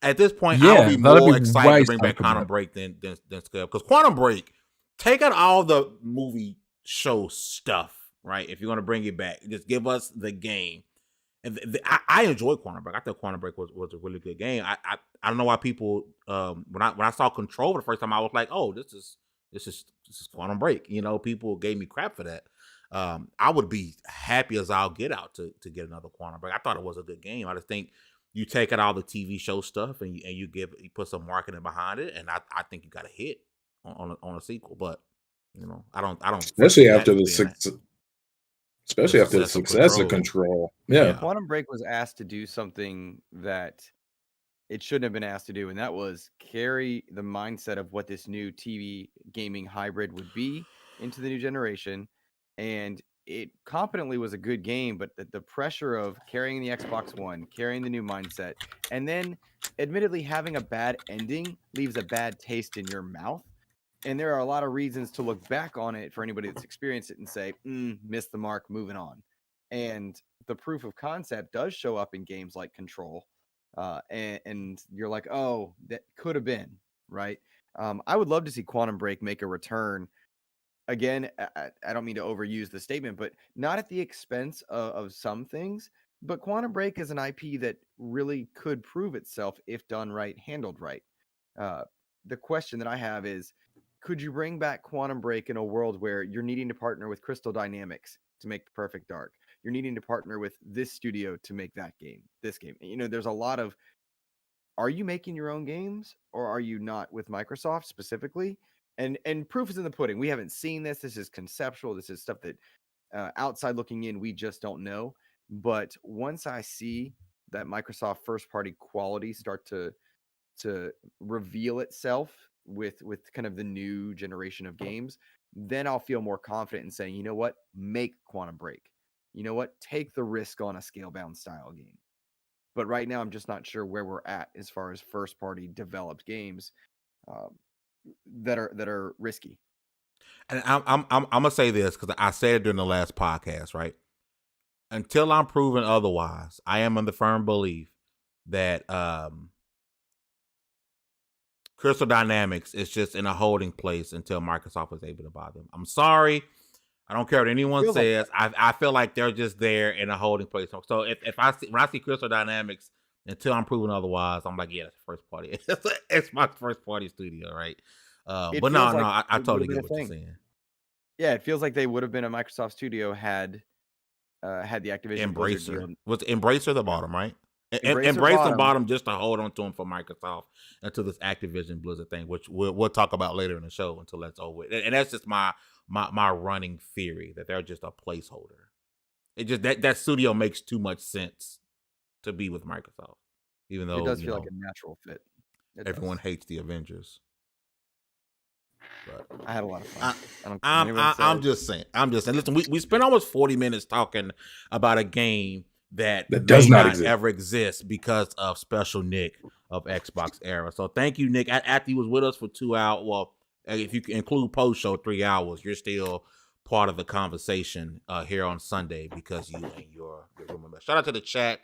At this point, I would be more excited to bring back Quantum Break than Scale. Because Quantum Break, take out all the movie show stuff, right? If you're going to bring it back, just give us the game. And I enjoyed Quantum Break. I thought Quantum Break was a really good game. I don't know why people, when I saw Control for the first time, I was like, oh, this is Quantum Break. People gave me crap for that. I would be happy as I'll get out to get another Quantum Break. I thought it was a good game. I just think you take out all the TV show stuff and you put some marketing behind it, and I think you got a hit on a sequel. But I don't. Especially after the success of Control. Yeah. Quantum Break was asked to do something that it shouldn't have been asked to do, and that was carry the mindset of what this new TV gaming hybrid would be into the new generation. And it competently was a good game, but the pressure of carrying the Xbox One, carrying the new mindset, and then admittedly having a bad ending leaves a bad taste in your mouth. And there are a lot of reasons to look back on it for anybody that's experienced it and say, missed the mark, moving on. And the proof of concept does show up in games like Control. And you're like, oh, that could have been, right? I would love to see Quantum Break make a return. Again, I don't mean to overuse the statement, but not at the expense of some things. But Quantum Break is an IP that really could prove itself if done right, handled right. The question that I have is, could you bring back Quantum Break in a world where you're needing to partner with Crystal Dynamics to make Perfect Dark? You're needing to partner with this studio to make this game. There's a lot of, are you making your own games or are you not with Microsoft specifically? And proof is in the pudding. We haven't seen this. This is conceptual. This is stuff that outside looking in, we just don't know. But once I see that Microsoft first party quality start to reveal itself with kind of the new generation of games, then I'll feel more confident in saying, you know what, make Quantum Break. You know what, take the risk on a Scalebound style game. But right now, I'm just not sure where we're at as far as first party developed games that are risky. And I'm gonna say this because I said it during the last podcast, right? Until I'm proven otherwise, I am in the firm belief that Crystal Dynamics is just in a holding place until Microsoft is able to buy them. I'm sorry. I don't care what anyone says. I feel like they're just there in a holding place. So when I see Crystal Dynamics, until I'm proven otherwise, I'm like, yeah, that's first party. It's my first party studio, right? But no, I totally get what you're saying. Yeah, it feels like they would have been a Microsoft studio had the Activision Blizzard deal. Was Embracer the bottom, right? Embracer the bottom just to hold on to them for Microsoft until this Activision Blizzard thing, which we'll talk about later in the show until that's over. And that's just my running theory that they're just a placeholder. It just that studio makes too much sense to be with Microsoft, even though it does feel like a natural fit. Everyone hates the Avengers. But I had a lot of fun. I'm just saying. Listen, we spent almost 40 minutes talking about a game that does not ever exist because of Special Nick of Xbox Era. So thank you, Nick. After he was with us for 2 hours, well, if you include post show 3 hours, you're still part of the conversation here on Sunday because you and your room member. Shout out to the chat.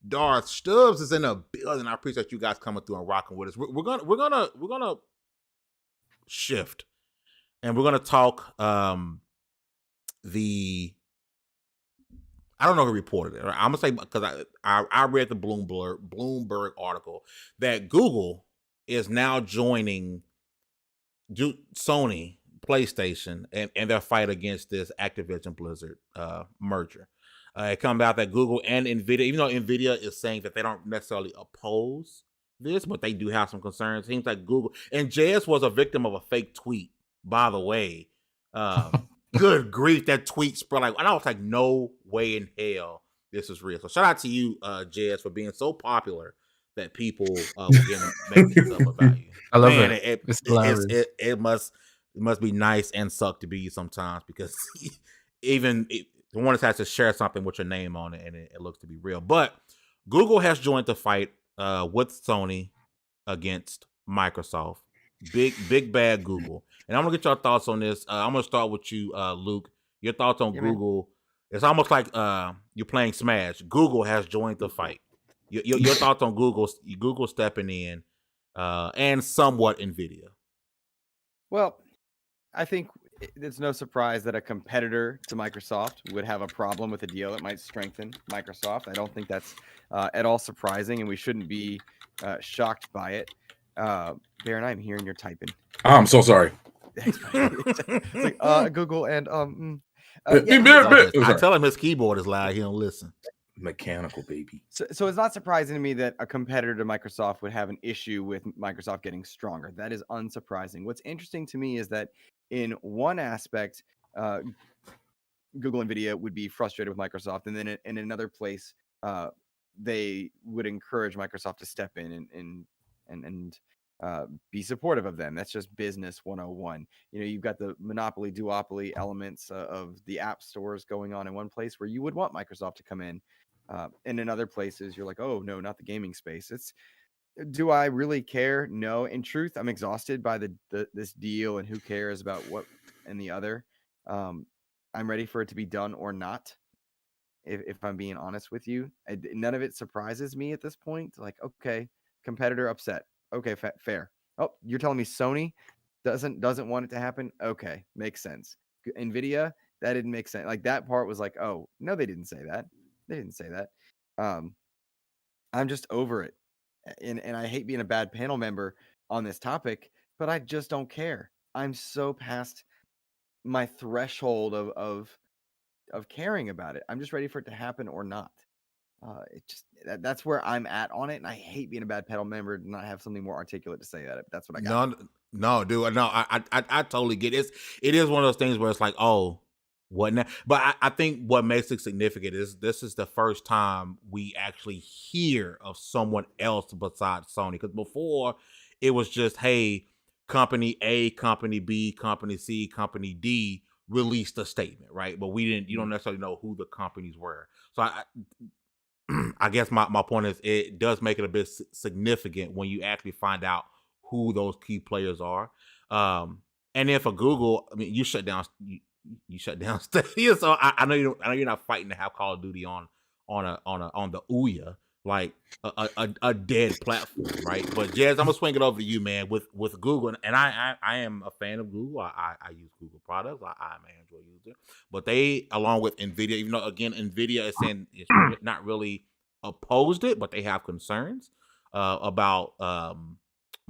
Darth Stubbs is in the building. I appreciate you guys coming through and rocking with us. We're gonna shift, and we're gonna talk I don't know who reported it. I'm gonna say because I read the Bloomberg article that Google is now joining Sony, PlayStation, and their fight against this Activision Blizzard merger. It comes out that Google and Nvidia, even though Nvidia is saying that they don't necessarily oppose this, but they do have some concerns. It seems like Google and JS was a victim of a fake tweet, by the way. Good grief, that tweet spread and I was like, no way in hell this is real. So shout out to you, JS, for being so popular that people make things up about you. I love it. It must be nice and suck to be you sometimes because even one has to share something with your name on it and it looks to be real. But Google has joined the fight with Sony against Microsoft. Big bad Google. And I'm gonna get your thoughts on this. I'm gonna start with you, Luke. Your thoughts on Google. Man. It's almost like you're playing Smash. Google has joined the fight. Your thoughts on Google stepping in and somewhat Nvidia. Well, I think it's no surprise that a competitor to Microsoft would have a problem with a deal that might strengthen Microsoft. I don't think that's at all surprising, and we shouldn't be shocked by it. Baron, I'm hearing you're typing. Oh, I'm so sorry. It's like Google and I tell him his keyboard is loud. He don't listen. Mechanical baby. So it's not surprising to me that a competitor to Microsoft would have an issue with Microsoft getting stronger. That is unsurprising. What's interesting to me is that in one aspect, Google and Nvidia would be frustrated with Microsoft, and then in another place, they would encourage Microsoft to step in and be supportive of them. That's just business 101. You've got the monopoly, duopoly elements of the app stores going on in one place where you would want Microsoft to come in. And in other places, you're like, oh, no, not the gaming space. Do I really care? No. In truth, I'm exhausted by this deal and who cares about what and the other. I'm ready for it to be done or not. If I'm being honest with you, none of it surprises me at this point. Like, okay, competitor upset. Okay, fair. Oh, you're telling me Sony doesn't want it to happen? Okay, makes sense. Nvidia, that didn't make sense. Like that part was like, oh, no, they didn't say that. They didn't say that. I'm just over it. And I hate being a bad panel member on this topic, but I just don't care. I'm so past my threshold of caring about it. I'm just ready for it to happen or not. That's where I'm at on it, and I hate being a bad pedal member and not have something more articulate to say about it. That's what I got. No, dude. No, I totally get it. It is one of those things where it's like, oh, what now? But I think what makes it significant is this is the first time we actually hear of someone else besides Sony. Because before it was just, hey, company A, company B, company C, company D released a statement, right? But you don't necessarily know who the companies were. So I guess my point is it does make it a bit significant when you actually find out who those key players are. And then for Google, I mean, you shut down Stadia, so I know you're not fighting to have Call of Duty on the Ouya, like a dead platform, right? But Jez, I'm gonna swing it over to you, man. With Google, and I am a fan of Google. I use Google products. I'm an Android user, but they, along with Nvidia, even though again Nvidia is saying it's not really opposed it, but they have concerns about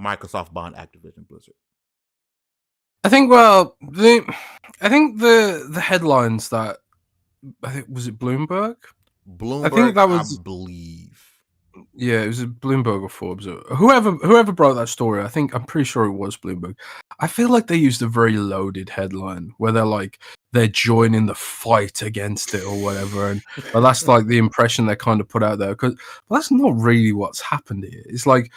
Microsoft buying Activision Blizzard. I think the headlines that was it Bloomberg? I think that was, I believe. Yeah, it was Bloomberg or Forbes or whoever broke that story. I'm pretty sure it was Bloomberg. I feel like they used a very loaded headline where they're joining the fight against it or whatever, but that's like the impression they kind of put out there. Because that's not really what's happened here. It's like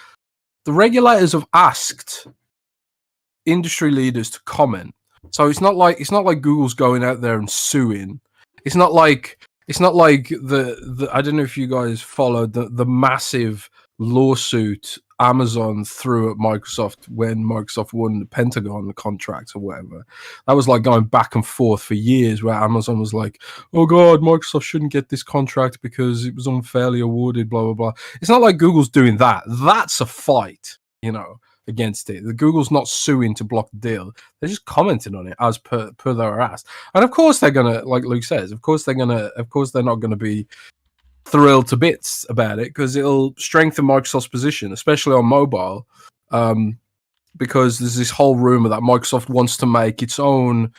the regulators have asked industry leaders to comment, so it's not like Google's going out there and suing. It's not like the I don't know if you guys followed the massive lawsuit Amazon threw at Microsoft when Microsoft won the Pentagon contract or whatever. That was like going back and forth for years, where Amazon was like, oh god, Microsoft shouldn't get this contract because it was unfairly awarded, blah blah blah. It's not like Google's doing that. That's a fight, against it. The Google's not suing to block the deal. They're just commenting on it as per their ask. And of course they're gonna, like Luke says, of course they're not gonna be thrilled to bits about it, because it'll strengthen Microsoft's position, especially on mobile. Because there's this whole rumor that Microsoft wants to make its own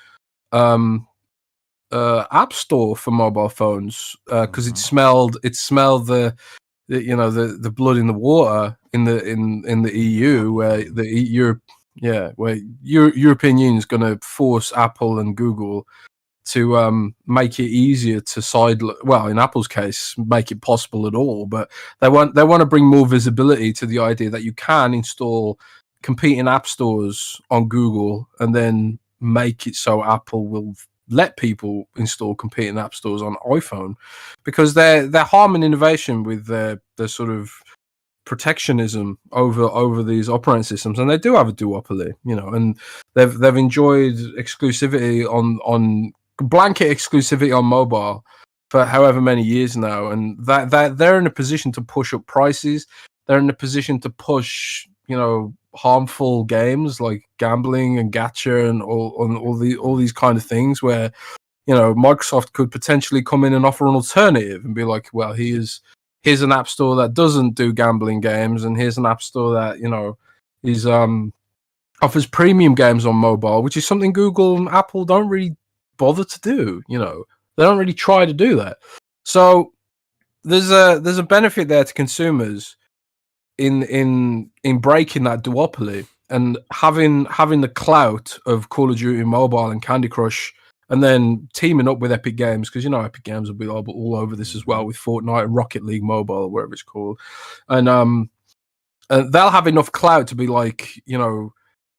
app store for mobile phones, because it smelled the blood in the water in the EU, where European Union is going to force Apple and Google to make it easier to in Apple's case, make it possible at all. But they want to bring more visibility to the idea that you can install competing app stores on Google and then make it so Apple will let people install competing app stores on iPhone, because they're harming innovation with their sort of protectionism over these operating systems. And they do have a duopoly, and they've enjoyed exclusivity on blanket exclusivity on mobile for however many years now, and that they're in a position to push up prices. They're in a position to push harmful games like gambling and gacha and all these kind of things, where Microsoft could potentially come in and offer an alternative and be like, well, here's an app store that doesn't do gambling games, and here's an app store that is offers premium games on mobile, which is something Google and Apple don't really bother to do. They don't really try to do that. So there's a benefit there to consumers in breaking that duopoly and having the clout of Call of Duty Mobile and Candy Crush, and then teaming up with Epic Games, because Epic Games will be all over this as well with Fortnite and Rocket League Mobile, or whatever it's called, and they'll have enough clout to be like,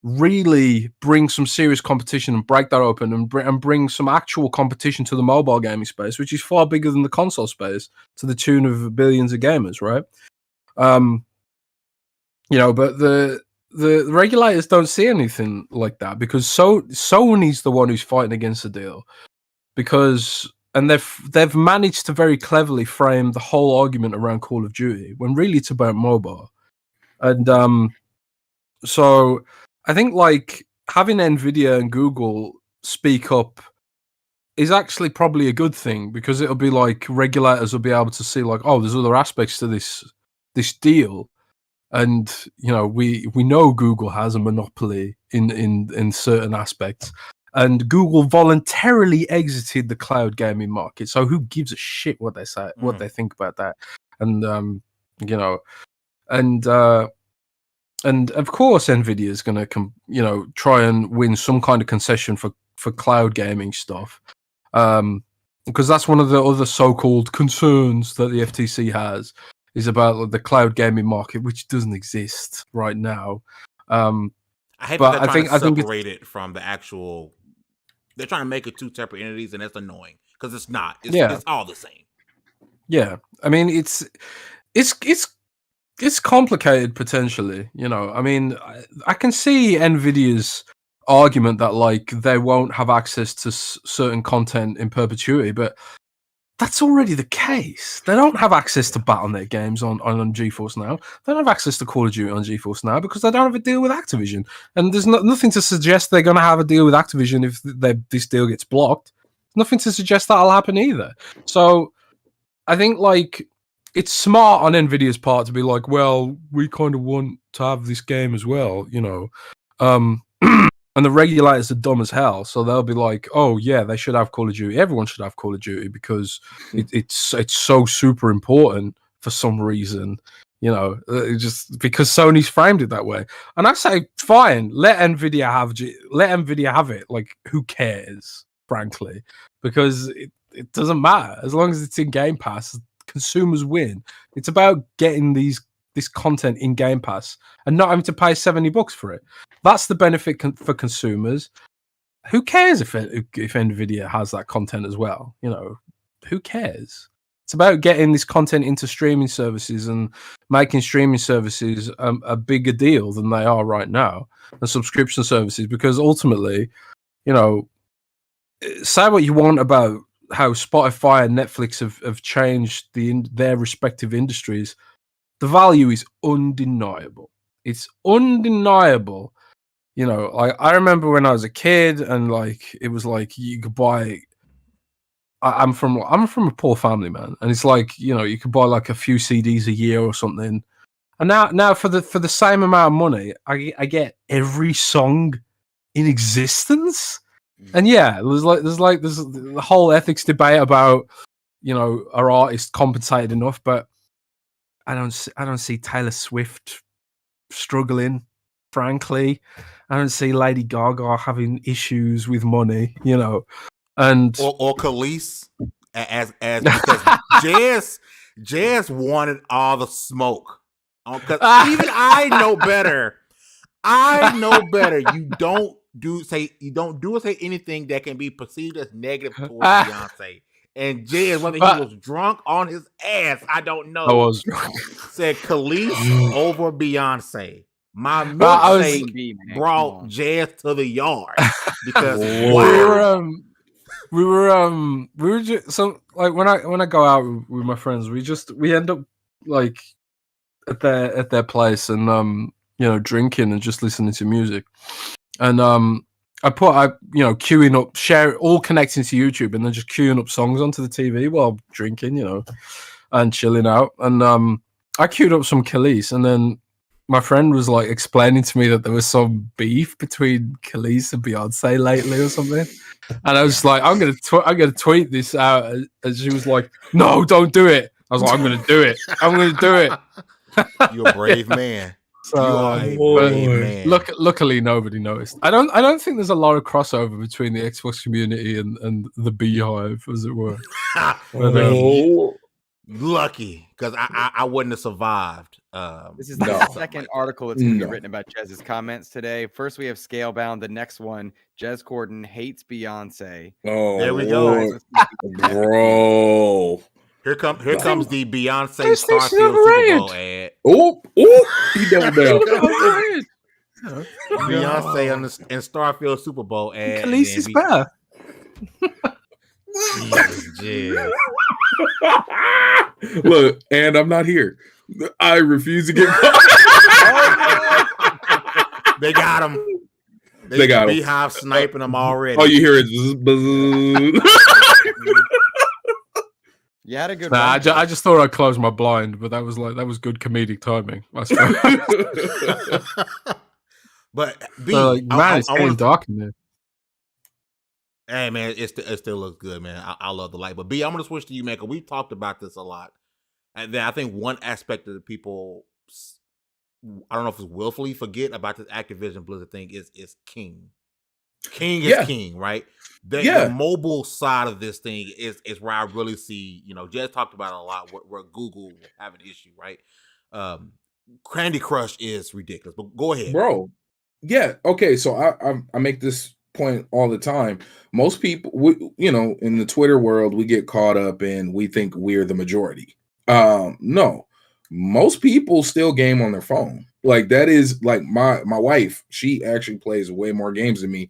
really bring some serious competition and break that open and bring some actual competition to the mobile gaming space, which is far bigger than the console space, to the tune of billions of gamers, right? But the regulators don't see anything like that, because Sony's the one who's fighting against the deal, and they've managed to very cleverly frame the whole argument around Call of Duty when really it's about mobile. And so I think like having Nvidia and Google speak up is actually probably a good thing, because it'll be like regulators will be able to see like, oh, there's other aspects to this deal and we know Google has a monopoly in certain aspects, and Google voluntarily exited the cloud gaming market. So who gives a shit what they say, what they think about that? And and of course Nvidia is going to try and win some kind of concession for cloud gaming stuff, because that's one of the other so-called concerns that the FTC has, is about the cloud gaming market, which doesn't exist right now. I hate that they're trying to separate it from the actual. They're trying to make it two separate entities, and that's annoying because it's not. It's all the same. Yeah, I mean it's complicated potentially. I mean, I can see Nvidia's argument that like they won't have access to certain content in perpetuity, but that's already the case. They don't have access to Battle.net games on GeForce Now. They don't have access to Call of Duty on GeForce Now because they don't have a deal with Activision. And there's nothing to suggest they're going to have a deal with Activision if this deal gets blocked. Nothing to suggest that'll happen either. So I think like it's smart on Nvidia's part to be like, well, we kind of want to have this game as well, and the regulators are dumb as hell, so they'll be like, "Oh yeah, they should have Call of Duty. Everyone should have Call of Duty because it's so super important for some reason." Just because Sony's framed it that way. And I say, fine, let Nvidia have it. Like, who cares, frankly? Because it doesn't matter as long as it's in Game Pass. Consumers win. It's about getting this content in Game Pass and not having to pay $70 for it. That's the benefit for consumers. Who cares if Nvidia has that content as well? Who cares? It's about getting this content into streaming services and making streaming services a bigger deal than they are right now, and subscription services, because ultimately, say what you want about how Spotify and Netflix have changed their respective industries. The value is undeniable. It's undeniable. I remember when I was a kid, and like it was like you could buy. I'm from a poor family, man, and it's like you could buy like a few CDs a year or something. And now for the same amount of money, I get every song in existence. And yeah, there's the whole ethics debate about are artists compensated enough, but I don't see Taylor Swift struggling, frankly. I don't see Lady Gaga having issues with money, and or Khalees as because Jazz wanted all the smoke. Because even I know better. You don't say anything that can be perceived as negative towards Beyonce. And Jazz, whether he was drunk on his ass, I don't know. I was drunk. Said Khalees over Beyonce. My milkshake brought Jazz to the yard because we were just so like when I go out with my friends, we end up like at their place and drinking and just listening to music, and I queuing up, all connecting to YouTube, and then just queuing up songs onto the TV while drinking, and chilling out. And I queued up some Khalees, and then my friend was like explaining to me that there was some beef between Khalees and Beyonce lately or something. And I was like, I'm gonna tweet this out. And she was like, no, don't do it. I was like, I'm gonna do it. I'm gonna do it. You're a brave man. Luckily, nobody noticed. I don't think there's a lot of crossover between the Xbox community and the Beehive, as it were. Lucky, because I wouldn't have survived. This is the second article that's going to be written about Jez's comments today. First, we have Scalebound. The next one, Jez Corden hates Beyonce. Oh, there we go, bro. Here comes the Beyonce Starfield Super Bowl ad. Oh, he doubled down. Beyonce and Starfield Super Bowl ad. Khalees is better. Look, and I'm not here. I refuse to get caught. They got him. They got him. Beehive sniping them already. All you hear is buzz. You had a good Nah, run. I just thought I'd close my blind, but that was good comedic timing. I suppose. But B, So, like, man, it's I getting want to. dark in there. Hey man, it still looks good, man. I love the light. But B, I'm gonna switch to you, man. Cause we've talked about this a lot, and then I think one aspect of the people, I don't know if it's willfully forget about this Activision Blizzard thing is King. King is king, right? The mobile side of this thing is where I really see, Jez talked about it a lot, where Google will have an issue, right? Candy Crush is ridiculous, but go ahead, bro. Yeah, okay. So I make this point all the time. Most people, in the Twitter world, we get caught up and we think we're the majority. No, most people still game on their phone. Like that is like my wife. She actually plays way more games than me,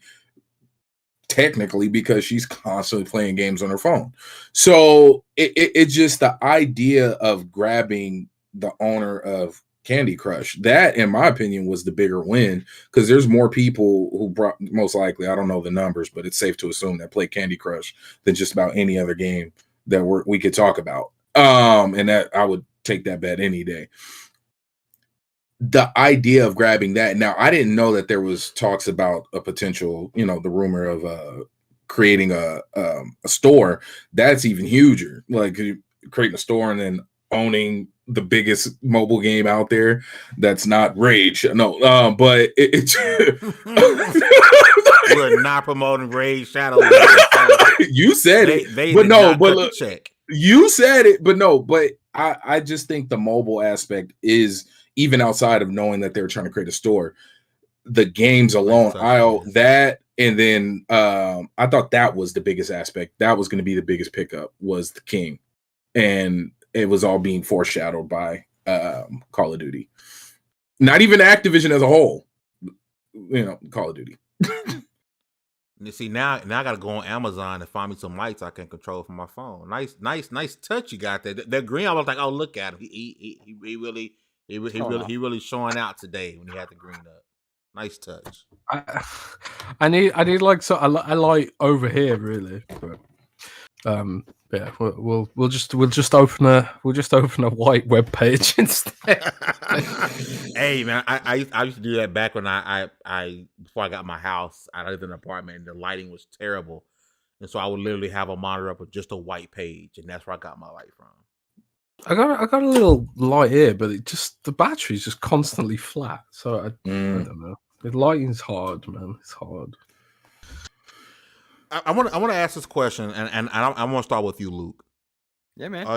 technically, because she's constantly playing games on her phone. So it's just the idea of grabbing the owner of Candy Crush, that in my opinion was the bigger win, because there's more people who most likely, I don't know the numbers, but it's safe to assume that play Candy Crush than just about any other game that we could talk about. And that I would take that bet any day. The idea of grabbing that. Now, I didn't know that there was talks about a potential, the rumor of creating a store. That's even huger. Like creating a store and then owning the biggest mobile game out there that's not Rage. No, but we're not promoting Rage Shadow. You said it, but no, but look, you said it, but no, but I just think the mobile aspect is, even outside of knowing that they're trying to create a store, the games alone, that, and then I thought that was the biggest aspect. That was going to be the biggest pickup, was the King, and it was all being foreshadowed by Call of Duty. Not even Activision as a whole, Call of Duty. You see, now I got to go on Amazon and find me some lights I can control from my phone. Nice touch you got there. That green, I was like, oh, look at him. He really showing out today when he had the green up. Nice touch. I need like a light over here, really. But, yeah, we'll just open a white web page instead. Hey man, I used to do that back when I before I got my house. I lived in an apartment and the lighting was terrible, and so I would literally have a monitor up with just a white page, and that's where I got my light from. I got a little light here, but the battery's just constantly flat. So I don't know. The lighting's hard, man. It's hard. I want to ask this question, and I want to start with you, Luke. Yeah, man.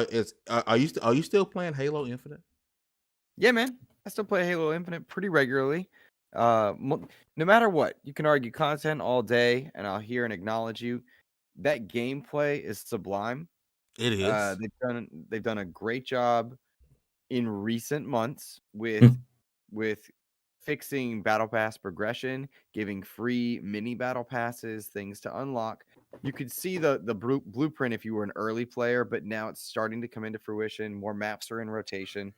Are you still playing Halo Infinite? Yeah, man. I still play Halo Infinite pretty regularly. No matter what, you can argue content all day, and I'll hear and acknowledge you. That gameplay is sublime. It is. They've done a great job in recent months with fixing battle pass progression, giving free mini battle passes, things to unlock. You could see the blueprint if you were an early player, but now it's starting to come into fruition. More maps are in rotation.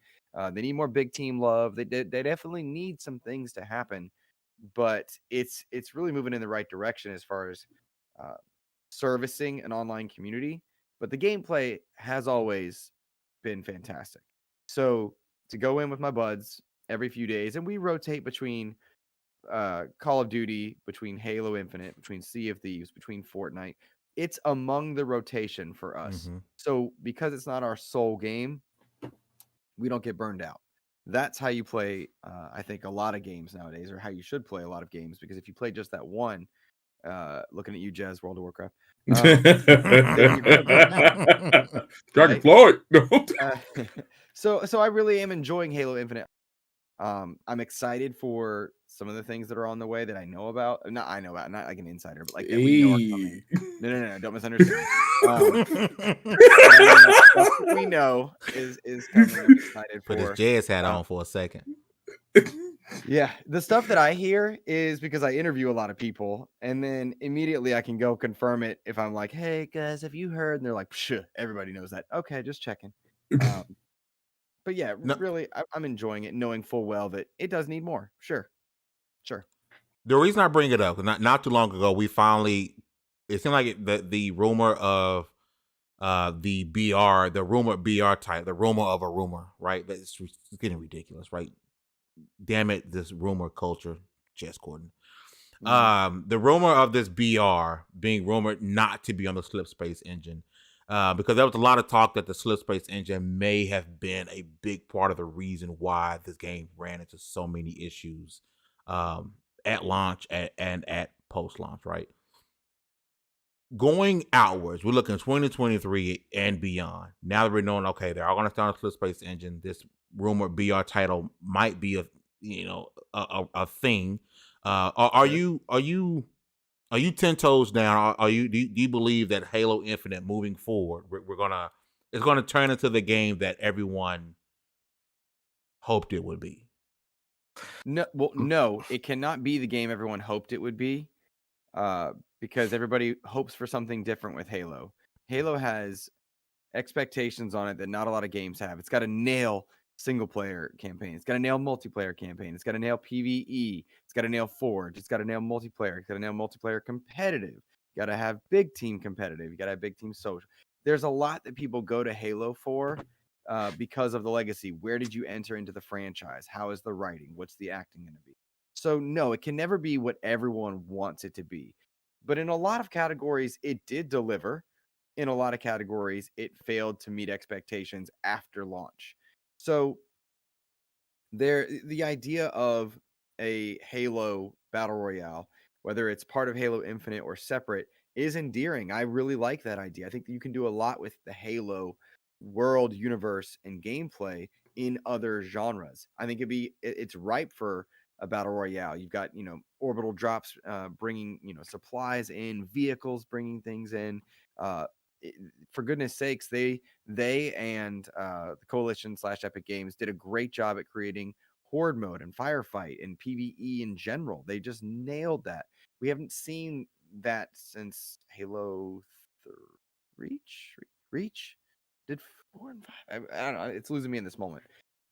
They need more big team love. They definitely need some things to happen, but it's really moving in the right direction as far as servicing an online community. But the gameplay has always been fantastic. So to go in with my buds every few days, and we rotate between Call of Duty, between Halo Infinite, between Sea of Thieves, between Fortnite. It's among the rotation for us. Mm-hmm. So because it's not our sole game, we don't get burned out. That's how you play, I think, a lot of games nowadays, or how you should play a lot of games, because if you play just that one, looking at you, Jez, World of Warcraft. Dragon Floyd. So I really am enjoying Halo Infinite. I'm excited for some of the things that are on the way that I know about. Not like an insider, but like that we know are coming. No, don't misunderstand. What we know is coming. I'm excited for. Put his jazz hat on for a second. Yeah, the stuff that I hear is because I interview a lot of people, and then immediately I can go confirm it if I'm like, "Hey guys, have you heard?" And they're like, "Psh, everybody knows that." Okay, just checking. But yeah, really, I'm enjoying it, knowing full well that it does need more. Sure. The reason I bring it up, not too long ago, we finally, it seemed like the rumor of the BR, the rumored BR type, the rumor of a rumor, right? That's getting ridiculous, right? Damn it, this rumor culture, Jess Corden. The rumor of this BR being rumored not to be on the Slipspace engine, because there was a lot of talk that the Slipspace engine may have been a big part of the reason why this game ran into so many issues at launch and at post launch, right? Going outwards, we're looking 2023 and beyond. Now that we're knowing, okay, they're all going to start on the Slipspace engine. This rumored BR title might be a thing. Are you 10 toes down? Do you believe that Halo Infinite moving forward, it's gonna turn into the game that everyone hoped it would be? No, it cannot be the game everyone hoped it would be, because everybody hopes for something different with Halo. Halo has expectations on it that not a lot of games have. It's got to nail single player campaign. It's got to nail multiplayer campaign. It's got to nail PvE. It's got to nail Forge. It's got to nail multiplayer. It's got to nail multiplayer competitive. You got to have big team competitive. You got to have big team social. There's a lot that people go to Halo for because of the legacy. Where did you enter into the franchise? How is the writing? What's the acting going to be? So no, it can never be what everyone wants it to be. But in a lot of categories, it did deliver. In a lot of categories, it failed to meet expectations after launch. So the idea of a Halo Battle Royale, whether it's part of Halo Infinite or separate, is endearing. I really like that idea. I think that you can do a lot with the Halo world, universe, and gameplay in other genres. I think it's ripe for a battle royale. You've got, orbital drops bringing, supplies in, vehicles bringing things in. For goodness sakes, they and the Coalition / Epic Games did a great job at creating horde mode and firefight and PvE in general. They just nailed that. We haven't seen that since Halo Reach did 4 and 5. I don't know. It's losing me in this moment.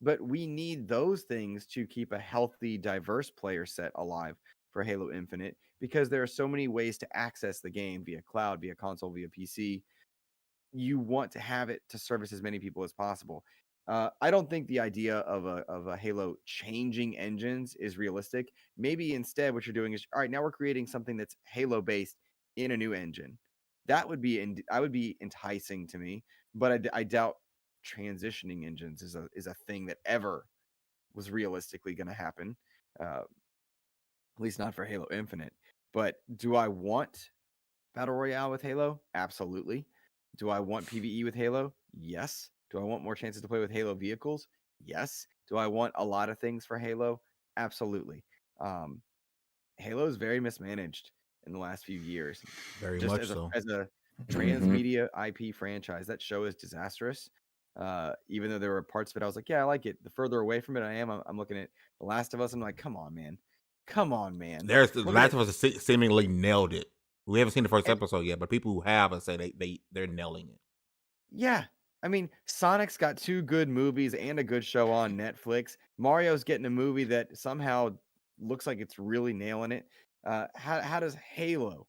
But we need those things to keep a healthy, diverse player set alive for Halo Infinite, because there are so many ways to access the game via cloud, via console, via PC. You want to have it to service as many people as possible. I don't think the idea of a Halo changing engines is realistic. Maybe instead what you're doing is, all right, now we're creating something that's Halo based in a new engine. That would be enticing to me, but I doubt transitioning engines is a thing that ever was realistically going to happen. At least not for Halo Infinite. But do I want Battle Royale with Halo? Absolutely. Do I want PvE with Halo? Yes. Do I want more chances to play with Halo vehicles? Yes. Do I want a lot of things for Halo? Absolutely. Halo is very mismanaged in the last few years. Very much so. As a transmedia IP franchise, that show is disastrous. Even though there were parts of it I was like, yeah, I like it. The further away from it I am, I'm looking at The Last of Us. I'm like, come on, man. The Last of Us seemingly nailed it. We haven't seen the first episode yet, but people who have say they're nailing it. Yeah. I mean, Sonic's got 2 good movies and a good show on Netflix. Mario's getting a movie that somehow looks like it's really nailing it. How does Halo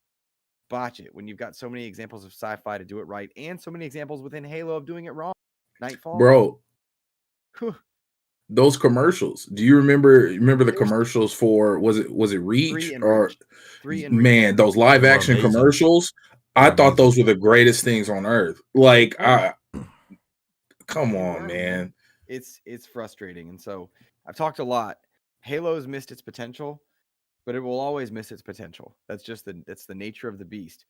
botch it when you've got so many examples of sci-fi to do it right and so many examples within Halo of doing it wrong? Nightfall. Bro. Those commercials. Do you remember the commercials for was it Reach or man, those live action commercials? I thought those were the greatest things on earth. Like come on, man. It's frustrating. And so I've talked a lot. Halo's missed its potential, but it will always miss its potential. That's the nature of the beast.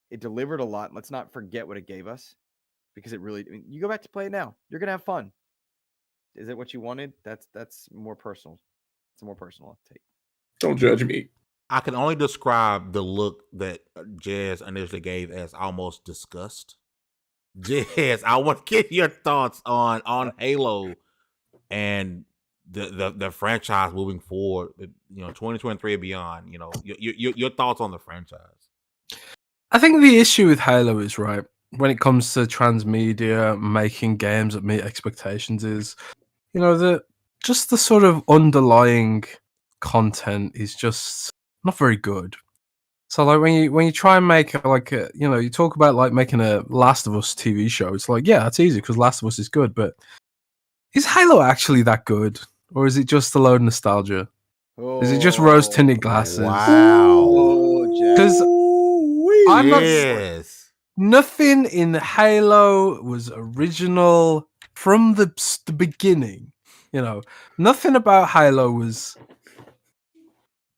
It delivered a lot. Let's not forget what it gave us, because you go back to play it now. You're going to have fun. Is it what you wanted? That's more personal. It's a more personal take. Don't judge me. I can only describe the look that Jazz initially gave as almost disgust. Jazz, I want to get your thoughts on Halo and the franchise moving forward. 2023 and beyond. Your thoughts on the franchise. I think the issue with Halo is, right, when it comes to transmedia, making games that meet expectations, is the sort of underlying content is just not very good. So like when you try and make you talk about like making a Last of Us TV show, it's like, yeah, that's easy because Last of Us is good, but is Halo actually that good, or is it just a load of nostalgia? Is it just rose tinted glasses? Wow. Because I'm not. Yes. Nothing in Halo was original from the beginning. Nothing about Halo was.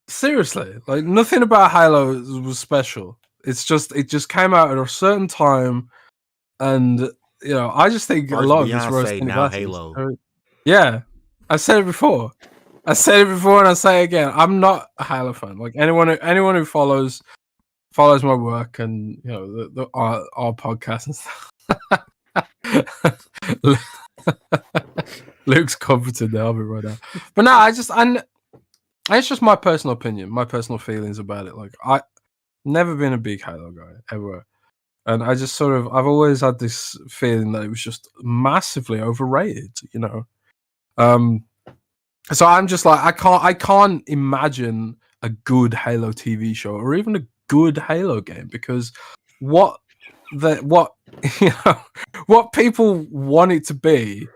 Seriously, like nothing about Halo was special. It just came out at a certain time, and I just think a First lot of this rose Beyonce, tinted now glasses. Halo. Yeah, I said it before. And I say it again. I'm not a Halo fan. Like anyone who follows my work and our podcast and stuff. Luke's comforted there. I'll be right now. But no, it's just my personal opinion, my personal feelings about it. Like I've never been a big Halo guy ever, and I just I've always had this feeling that it was just massively overrated. So I'm just like I can't imagine a good Halo TV show or even a good Halo game, because what people want it to be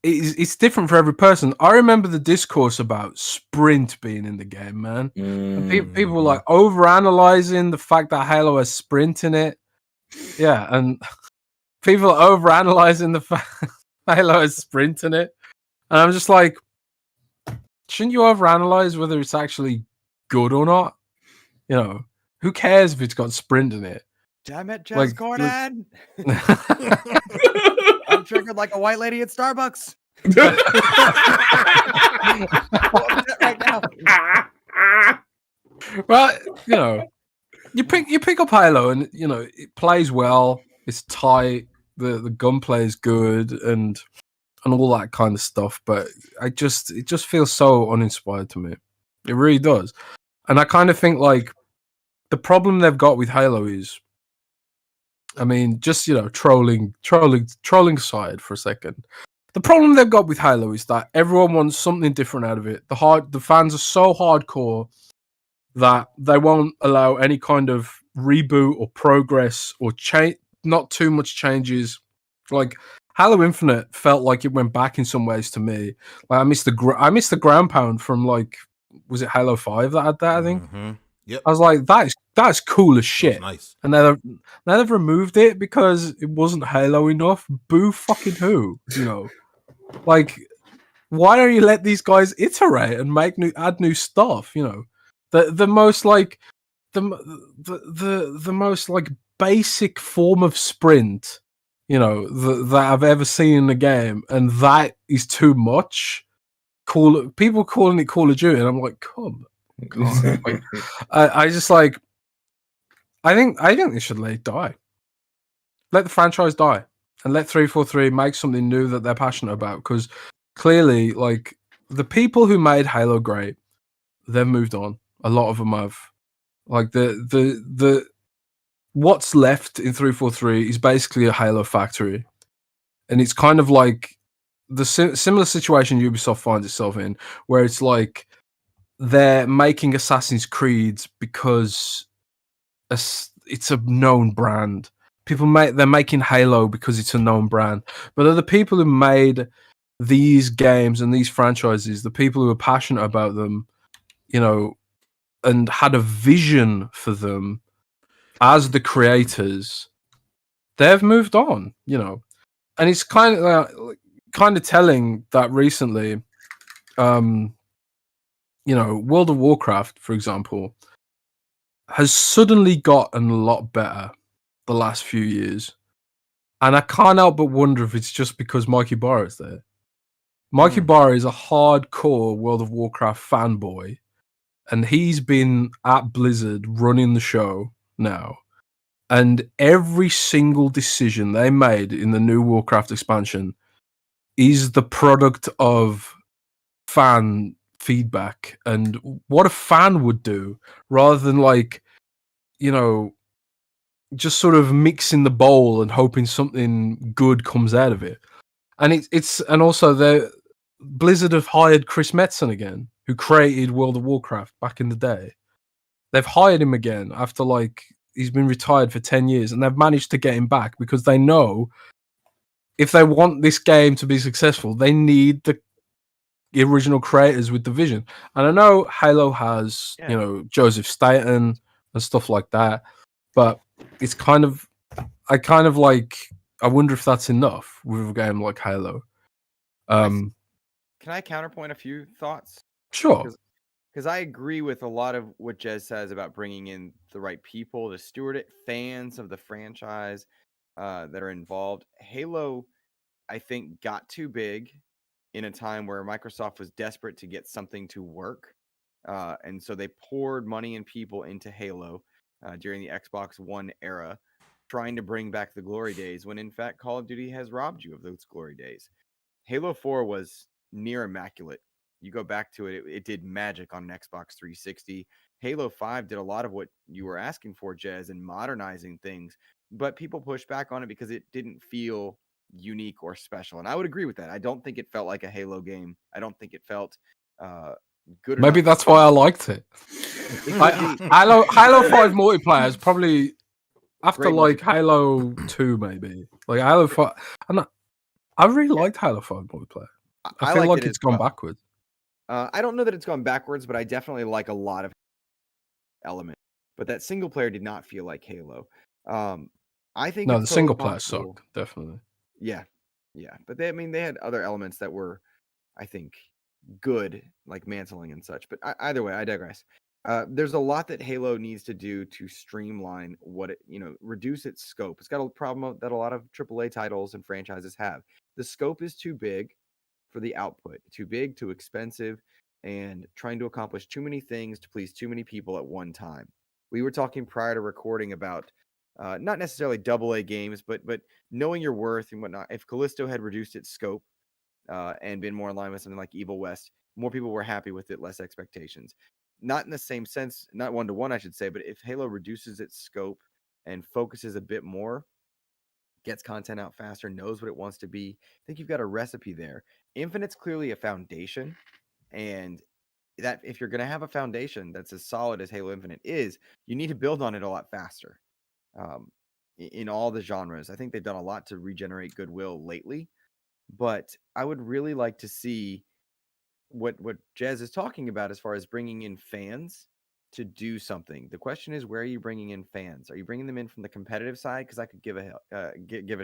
it's different for every person. I remember the discourse about sprint being in the game, man. And people were like overanalyzing the fact that Halo has sprint in it. Yeah, and people are overanalyzing the fact Halo has sprint in it. And I'm just like, shouldn't you overanalyze whether it's actually good or not? Who cares if it's got sprint in it? Damn it, Jazz Corden! I'm triggered like a white lady at Starbucks. right now. Well, you pick up Halo and it plays well. It's tight. The gunplay is good and all that kind of stuff. But it just feels so uninspired to me. It really does. And I kind of think like the problem they've got with Halo is, I mean, just trolling aside for a second. The problem they've got with Halo is that everyone wants something different out of it. The fans are so hardcore that they won't allow any kind of reboot or progress or change. Not too much changes. Like Halo Infinite felt like it went back in some ways to me. Like I missed the ground pound from like, was it Halo 5 that had that? I think. Mm-hmm. Yep. I was like, that's cool as shit. Nice. And now they've removed it because it wasn't Halo enough. Boo fucking who? Like, why don't you let these guys iterate and add new stuff? The most like the most like basic form of sprint, that I've ever seen in the game, and that is too much. People calling it Call of Duty, and I'm like, come. God. Like, I just like. I think they should let it die. Let the franchise die, and let 343 make something new that they're passionate about. Because clearly, like the people who made Halo great, they've moved on. A lot of them have. Like the what's left in 343 is basically a Halo factory, and it's kind of like the similar situation Ubisoft finds itself in, where it's like they're making Assassin's Creed because it's a known brand. They're making Halo because it's a known brand, but are the people who made these games and these franchises, the people who are passionate about them, and had a vision for them as the creators, they've moved on, and it's kind of telling that recently, World of Warcraft, for example, has suddenly gotten a lot better the last few years. And I can't help but wonder if it's just because Mikey Barr is there. Mikey Barr is a hardcore World of Warcraft fanboy, and he's been at Blizzard running the show now. And every single decision they made in the new Warcraft expansion is the product of fan feedback and what a fan would do, rather than like, just sort of mixing the bowl and hoping something good comes out of it. And and also the Blizzard have hired Chris Metzen again, who created World of Warcraft back in the day. they've hired him again after like he's been retired for 10 years, and they've managed to get him back because they know if they want this game to be successful, they need the original creators with the vision. And I know Halo has, you know, Joseph Staten and stuff like that, but it's kind of, I wonder if that's enough with a game like Halo. Can I counterpoint a few thoughts? Sure. Because I agree with a lot of what Jez says about bringing in the right people to steward it, fans of the franchise that are involved. Halo, I think, got too big in a time where Microsoft was desperate to get something to work. And so they poured money and people into Halo during the Xbox One era, trying to bring back the glory days, when in fact Call of Duty has robbed you of those glory days. Halo 4 was near immaculate. You go back to it, it did magic on an Xbox 360. Halo 5 did a lot of what you were asking for, Jez, in modernizing things, but people pushed back on it because it didn't feel unique or special. And I would agree with that. I don't think it felt like a Halo game. I don't think it felt good enough. Maybe that's why I liked it. Halo 5 multiplayer is probably after like Halo 2, maybe. Like Halo 5. I really liked Halo 5 multiplayer. I feel like it's gone backwards. I don't know that it's gone backwards, but I definitely like a lot of elements. But that single player did not feel like Halo. I think the single player sucked, definitely. Yeah. But they had other elements that were, I think, good, like mantling and such. But either way, I digress. There's a lot that Halo needs to do to streamline what it, reduce its scope. It's got a problem that a lot of AAA titles and franchises have. The scope is too big for the output, too big, too expensive, and trying to accomplish too many things to please too many people at one time. We were talking prior to recording about not necessarily AA games, but knowing your worth and whatnot. If Callisto had reduced its scope and been more in line with something like Evil West, more people were happy with it, less expectations. Not in the same sense, not one-to-one, I should say, but if Halo reduces its scope and focuses a bit more, gets content out faster, knows what it wants to be, I think you've got a recipe there. Infinite's clearly a foundation, and that if you're going to have a foundation that's as solid as Halo Infinite is, you need to build on it a lot faster. In all the genres, I think they've done a lot to regenerate goodwill lately, but I would really like to see what Jez is talking about as far as bringing in fans to do something. The question is, where are you bringing in fans? Are you bringing them in from the competitive side? Because I could give a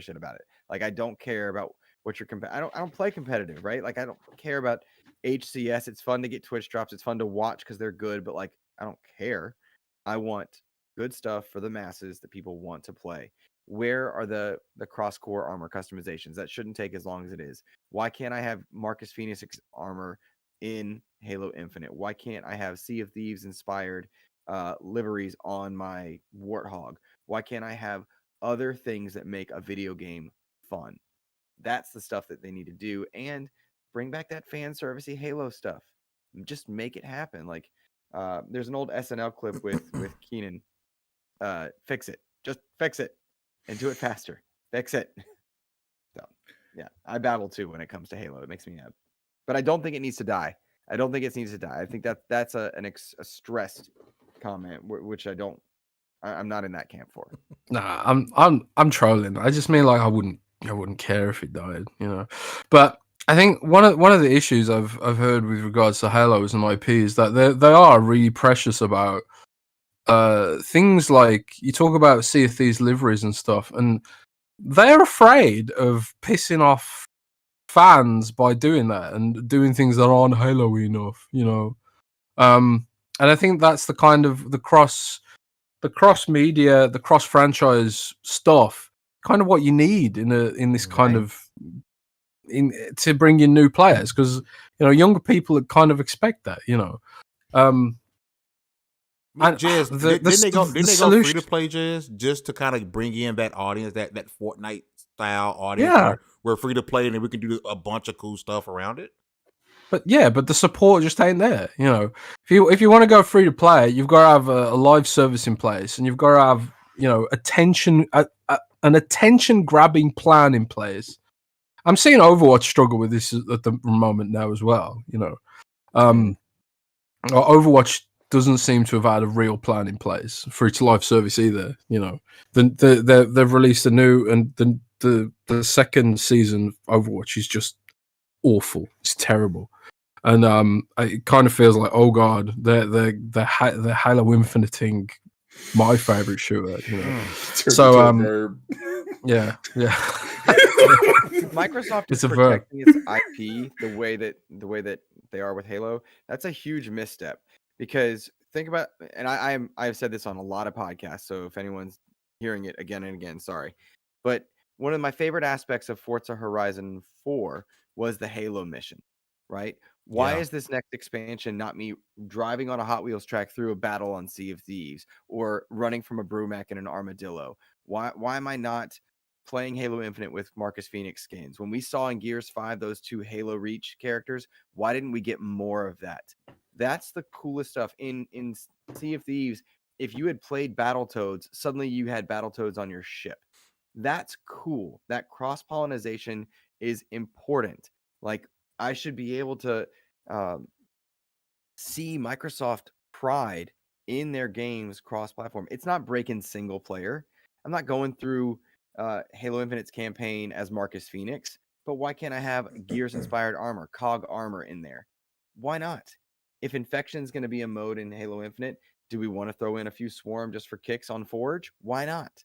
shit about it. Like, I don't care about what you're I don't play competitive, right? Like, I don't care about HCS. It's fun to get Twitch drops. It's fun to watch because they're good, but like, I don't care. I want good stuff for the masses that people want to play. Where are the cross-core armor customizations? That shouldn't take as long as it is. Why can't I have Marcus Phoenix armor in Halo Infinite? Why can't I have Sea of Thieves inspired liveries on my Warthog? Why can't I have other things that make a video game fun? That's the stuff that they need to do, and bring back that fan servicey Halo stuff. Just make it happen. Like there's an old SNL clip with Keenan. Fix it. Just fix it and do it faster. Fix it. So yeah, I battle too when it comes to Halo. It makes me mad. But I don't think it needs to die. I don't think it needs to die. I think that's a stressed comment, which I'm not in that camp for. Nah, I'm trolling. I just mean like I wouldn't care if it died, But I think one of the issues I've heard with regards to Halo as an IP is that they are really precious about things like you talk about Sea of Thieves liveries and stuff, and they're afraid of pissing off fans by doing that and doing things that aren't Halo enough, and I think that's the kind of the cross media, the cross franchise stuff, kind of what you need in this kind of to bring in new players, because younger people kind of expect that, Jez, didn't they go free to play, Jez, just to kind of bring in that audience, that Fortnite style audience, where free to play and then we can do a bunch of cool stuff around it? But the support just ain't there. If you want to go free to play, you've got to have a live service in place, and you've got to have an attention grabbing plan in place. I'm seeing Overwatch struggle with this at the moment now as well. Overwatch doesn't seem to have had a real plan in place for its live service either. You know, they've released a new, and the second season of Overwatch is just awful. It's terrible, and it kind of feels like, oh god, they're Halo Infiniting my favorite shooter. You know, so yeah. Microsoft is It's a verb. protecting its IP the way that they are with Halo. That's a huge misstep, because think about, and I've said this on a lot of podcasts, so if anyone's hearing it again and again, sorry. But one of my favorite aspects of Forza Horizon 4 was the Halo mission, right? Why Yeah. is this next expansion not me driving on a Hot Wheels track through a battle on Sea of Thieves or running from a Brumac in an armadillo? Why am I not playing Halo Infinite with Marcus Phoenix skins? When we saw in Gears 5 those 2 Halo Reach characters, why didn't we get more of that? That's the coolest stuff. In Sea of Thieves, if you had played Battletoads, suddenly you had Battletoads on your ship. That's cool. That cross-pollination is important. Like, I should be able to see Microsoft pride in their games cross-platform. It's not breaking single player. I'm not going through Halo Infinite's campaign as Marcus Phoenix, but why can't I have Gears-inspired armor, COG armor in there? Why not? If Infection is going to be a mode in Halo Infinite, do we want to throw in a few Swarm just for kicks on Forge? Why not?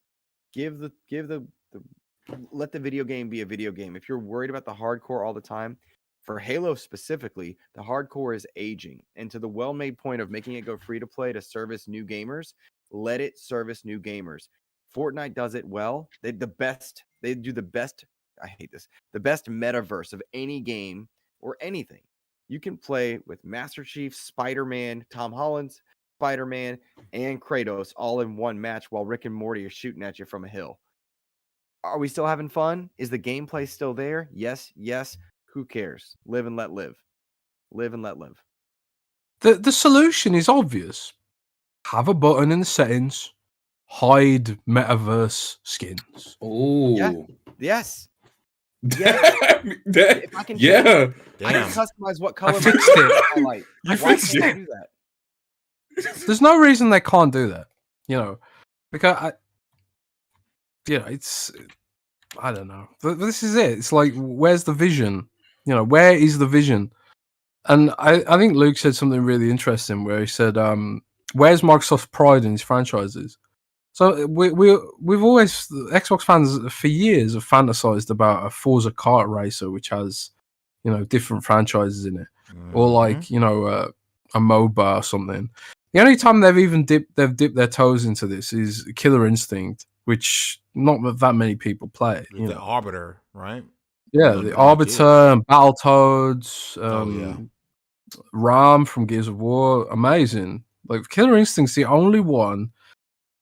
Let the video game be a video game. If you're worried about the hardcore all the time, for Halo specifically, the hardcore is aging. And to the well-made point of making it go free to play to service new gamers, let it service new gamers. Fortnite does it well. They do the best. I hate this. The best metaverse of any game or anything. You can play with Master Chief, Spider-Man, Tom Holland's Spider-Man, and Kratos all in one match while Rick and Morty are shooting at you from a hill. Are we still having fun? Is the gameplay still there? Yes. Who cares? Live and let live. Live and let live. The solution is obvious. Have a button in the settings. Hide metaverse skins. Oh, Yeah. Yes. If I can yeah. I can customize what color I fixed it. I like. You Why fixed can't I it. do that? There's no reason they can't do that. You know, because I don't know. This is it. It's like, where's the vision? You know, where is the vision? And I think Luke said something really interesting where he said, where's Microsoft's pride in its franchises? So we've always, Xbox fans for years have fantasized about a Forza kart racer which has, you know, different franchises in it, or like, you know, a MOBA or something. The only time they've dipped their toes into this is Killer Instinct, which not that many people play. The Arbiter, right? Yeah, the Arbiter and Battletoads, Ram from Gears of War, amazing. Like, Killer Instinct's the only one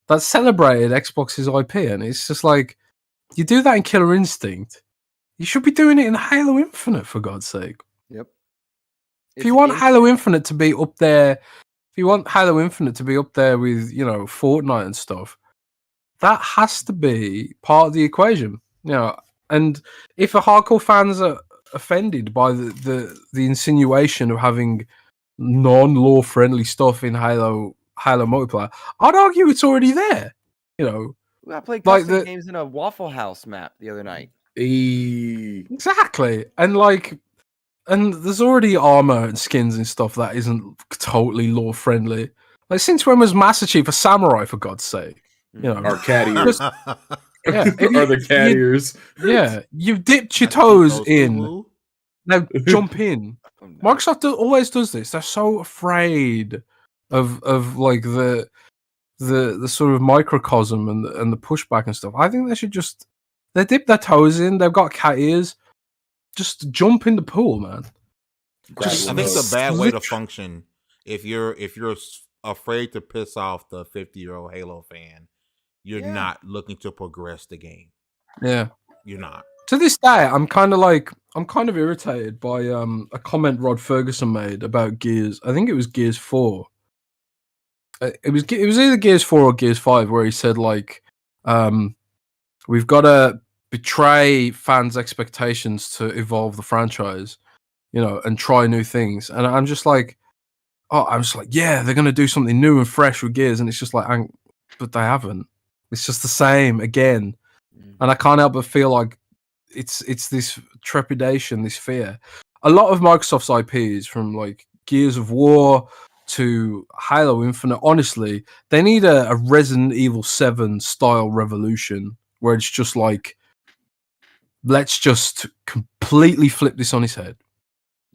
that celebrated Xbox's IP, and it's just like, you do that in Killer Instinct, you should be doing it in Halo Infinite, for God's sake. Yep. If you want Halo Infinite to be up there, with, you know, Fortnite and stuff, that has to be part of the equation. You know, and if a hardcore fans are offended by the insinuation of having non-law friendly stuff in Halo multiplayer, I'd argue it's already there. You know, I played like custom games in a Waffle House map the other night. Exactly, and there's already armor and skins and stuff that isn't totally law friendly. Like, since when was Master Chief a samurai, for God's sake? You know, Our cat ears. Yeah, Are the cat ears? Yeah, you've dipped your toes in. Now jump in. Microsoft always does this. They're so afraid of like the sort of microcosm and the pushback and stuff. I think they dip their toes in. They've got cat ears. Just jump in the pool, man. I think it's a bad way to function if you're afraid to piss off the 50-year-old Halo fan. You're not looking to progress the game. Yeah, you're not. To this day, I'm kind of irritated by a comment Rod Ferguson made about Gears. I think it was Gears 4. It was either Gears 4 or Gears 5, where he said, like, we've got to betray fans' expectations to evolve the franchise, you know, and try new things. And I'm just like, I'm just like, yeah, they're gonna do something new and fresh with Gears, and it's just like, but they haven't. It's just the same again, and I can't help but feel like it's this trepidation, this fear. A lot of Microsoft's IPs, from like Gears of War to Halo Infinite, honestly, they need a Resident Evil 7 style revolution where it's just like, let's just completely flip this on its head.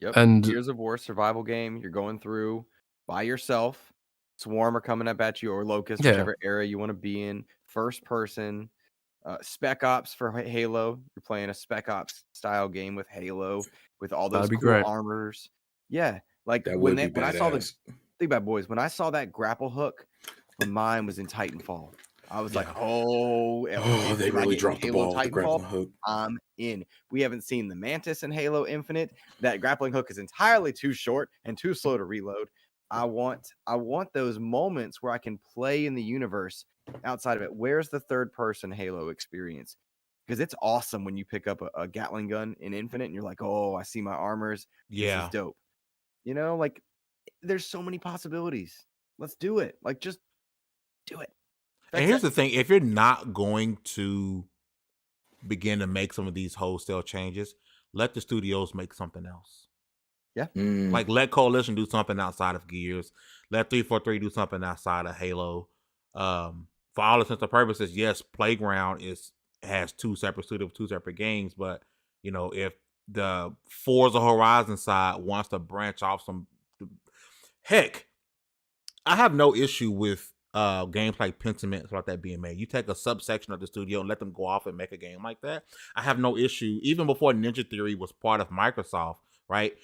Yep. And Gears of War survival game, you're going through by yourself. Swarm are coming up at you, or Locust, whichever area you want to be in. First person. Spec Ops for Halo. You're playing a Spec Ops style game with Halo, with all those cool armors. Yeah, like when I saw think about it, boys, when I saw that grapple hook, my mind was in Titanfall. I was like, they really dropped the ball with the grappling hook. I'm in. We haven't seen the Mantis in Halo Infinite. That grappling hook is entirely too short and too slow to reload. I want those moments where I can play in the universe outside of it. Where's the third person Halo experience? Because it's awesome when you pick up a Gatling gun in Infinite and you're like, oh, I see my armors. Yeah. This is dope. You know, like there's so many possibilities. Let's do it. Like, just do it. And here's the thing, if you're not going to begin to make some of these wholesale changes, let the studios make something else. Yeah. Like, let Coalition do something outside of Gears. Let 343 do something outside of Halo. For all intents and purposes, yes, Playground has two separate studios, two separate games, but you know, if the Forza Horizon side wants to branch off some, heck, I have no issue with games like Pentiment, like that being made. You take a subsection of the studio and let them go off and make a game like that. I have no issue. Even before Ninja Theory was part of Microsoft, right?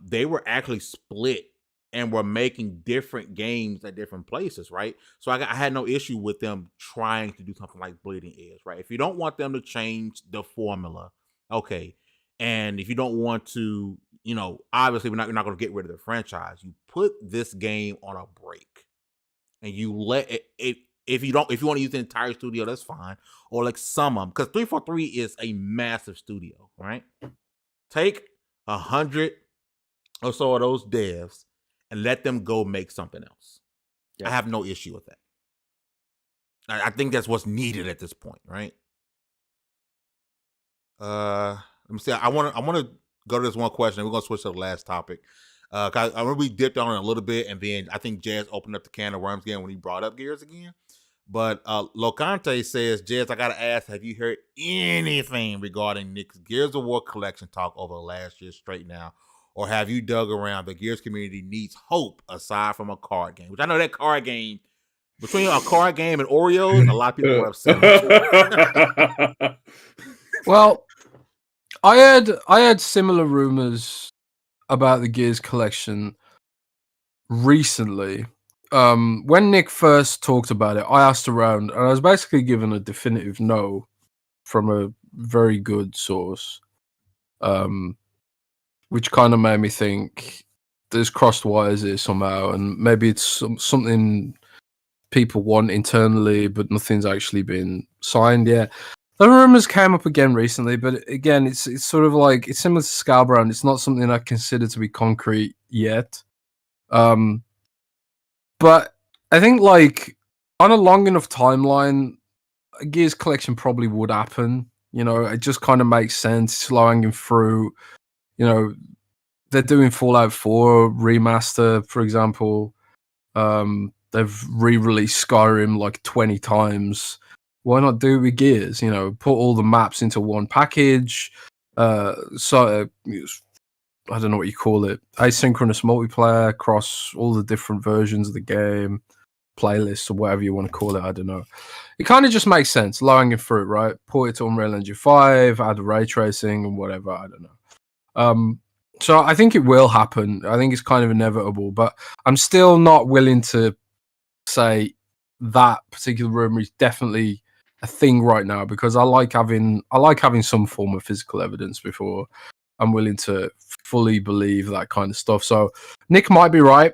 They were actually split and were making different games at different places, right? So I had no issue with them trying to do something like Bleeding Edge, right? If you don't want them to change the formula, okay. And if you don't want to, you know, obviously you're not going to get rid of the franchise. You put this game on a break. And you let it, if you want to use the entire studio, that's fine. Or like some of them, because 343 is a massive studio, right? Take 100 or so of those devs and let them go make something else. Yeah. I have no issue with that. I think that's what's needed at this point, right? Let me see. I want to go to this one question. We're gonna switch to the last topic. I remember we dipped on it a little bit, and then I think Jazz opened up the can of worms again when he brought up Gears again. But Locante says, Jazz, I gotta ask, have you heard anything regarding Nick's Gears of War collection talk over the last year straight now? Or have you dug around? The Gears community needs hope aside from a card game, which I know that card game, between a card game and Oreos, a lot of people were upset. Well, I had similar rumors about the Gears collection recently. When Nick first talked about it, I asked around, and I was basically given a definitive no from a very good source, which kind of made me think there's crossed wires here somehow, and maybe it's something people want internally, but nothing's actually been signed yet. The rumors came up again recently, but again, it's sort of like, it's similar to Scalebound. It's not something I consider to be concrete yet. But I think, like, on a long enough timeline, a Gears collection probably would happen. You know, it just kind of makes sense. Slow hanging fruit. You know, they're doing Fallout 4 remaster, for example. They've re-released Skyrim like 20 times. Why not do it with Gears? You know, put all the maps into one package. I don't know what you call it. Asynchronous multiplayer across all the different versions of the game, playlists or whatever you want to call it. I don't know. It kind of just makes sense. Low hanging fruit, right? Port it to Unreal Engine 5, add ray tracing and whatever. I don't know. So I think it will happen. I think it's kind of inevitable, but I'm still not willing to say that particular rumor is definitely a thing right now, because I like having some form of physical evidence before I'm willing to fully believe that kind of stuff. So Nick might be right.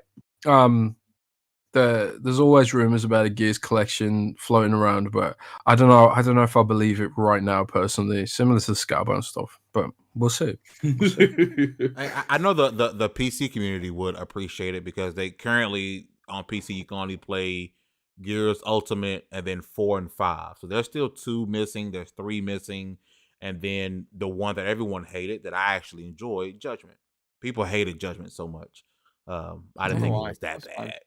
There's always rumors about a Gears collection floating around, but I don't know if I believe it right now personally. Similar to the Scalebound stuff, but we'll see. I know the PC community would appreciate it because they currently on PC you can only play Gears Ultimate and then 4 and 5. So there's still 2 missing. There's 3 missing, and then the one that everyone hated that I actually enjoyed, Judgment. People hated Judgment so much. I didn't think it was that bad.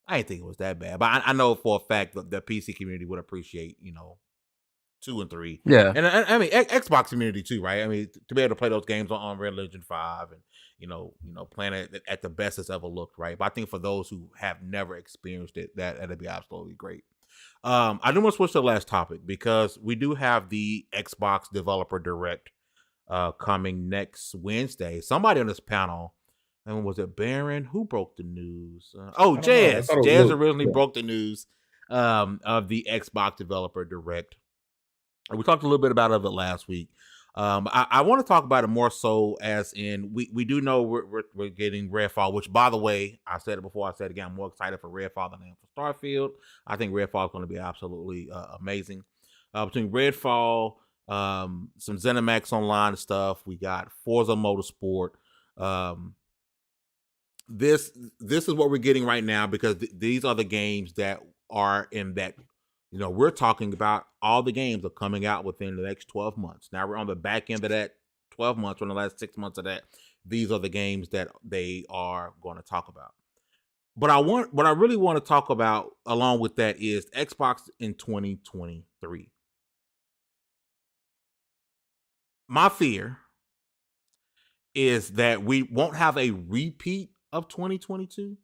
I didn't think it was that bad, but I know for a fact that the PC community would appreciate 2 and 3. Yeah, and I mean Xbox community too, right? I mean to be able to play those games on Unreal Engine 5 and playing it at the best it's ever looked, right? But I think for those who have never experienced it, that'd be absolutely great. I do want to switch to the last topic because we do have the Xbox Developer Direct coming next Wednesday. Somebody on this panel, and was it Baron who broke the news? Jazz. Jazz originally broke the news of the Xbox Developer Direct. We talked a little bit about it last week. I want to talk about it more so as in we do know we're getting Redfall, which, by the way, I said it before, I said it again, I'm more excited for Redfall than I am for Starfield. I think Redfall is going to be absolutely amazing. Between Redfall, some ZeniMax Online stuff, we got Forza Motorsport. This is what we're getting right now because these are the games that are in that. We're talking about all the games are coming out within the next 12 months. Now we're on the back end of that 12 months, or in the last 6 months of that. These are the games that they are going to talk about. But what I really want to talk about along with that is Xbox in 2023. My fear is that we won't have a repeat of 2022.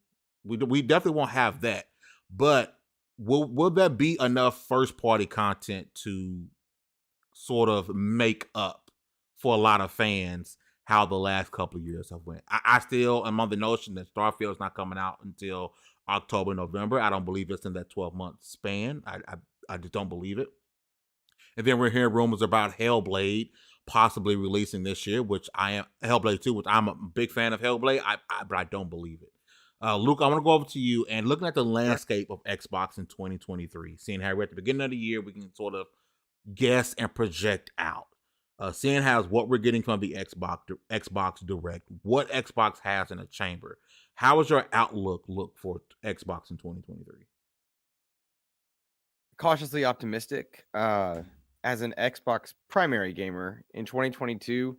We definitely won't have that. But will there be enough first party content to sort of make up for a lot of fans how the last couple of years have went? I still am on the notion that Starfield's not coming out until October, November. I don't believe it's in that 12-month span. I just don't believe it. And then we're hearing rumors about Hellblade possibly releasing this year, which I am Hellblade 2, which I'm a big fan of Hellblade, but I don't believe it. Luke, I want to go over to you and looking at the landscape of Xbox in 2023, seeing how we're at the beginning of the year, we can sort of guess and project out. Seeing how what we're getting from the Xbox Direct, what Xbox has in a chamber. How is your outlook look for Xbox in 2023? Cautiously optimistic. As an Xbox primary gamer in 2022,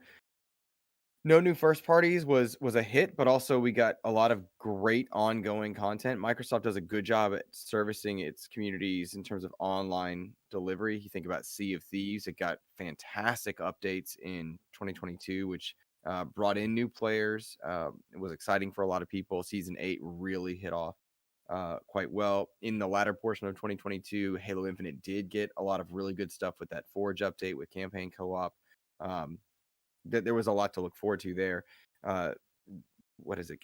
no new first parties was a hit, but also we got a lot of great ongoing content. Microsoft does a good job at servicing its communities in terms of online delivery. You think about Sea of Thieves, it got fantastic updates in 2022, which brought in new players. It was exciting for a lot of people. Season 8 really hit off quite well. In the latter portion of 2022, Halo Infinite did get a lot of really good stuff with that Forge update with campaign co-op. There was a lot to look forward to there. What is it?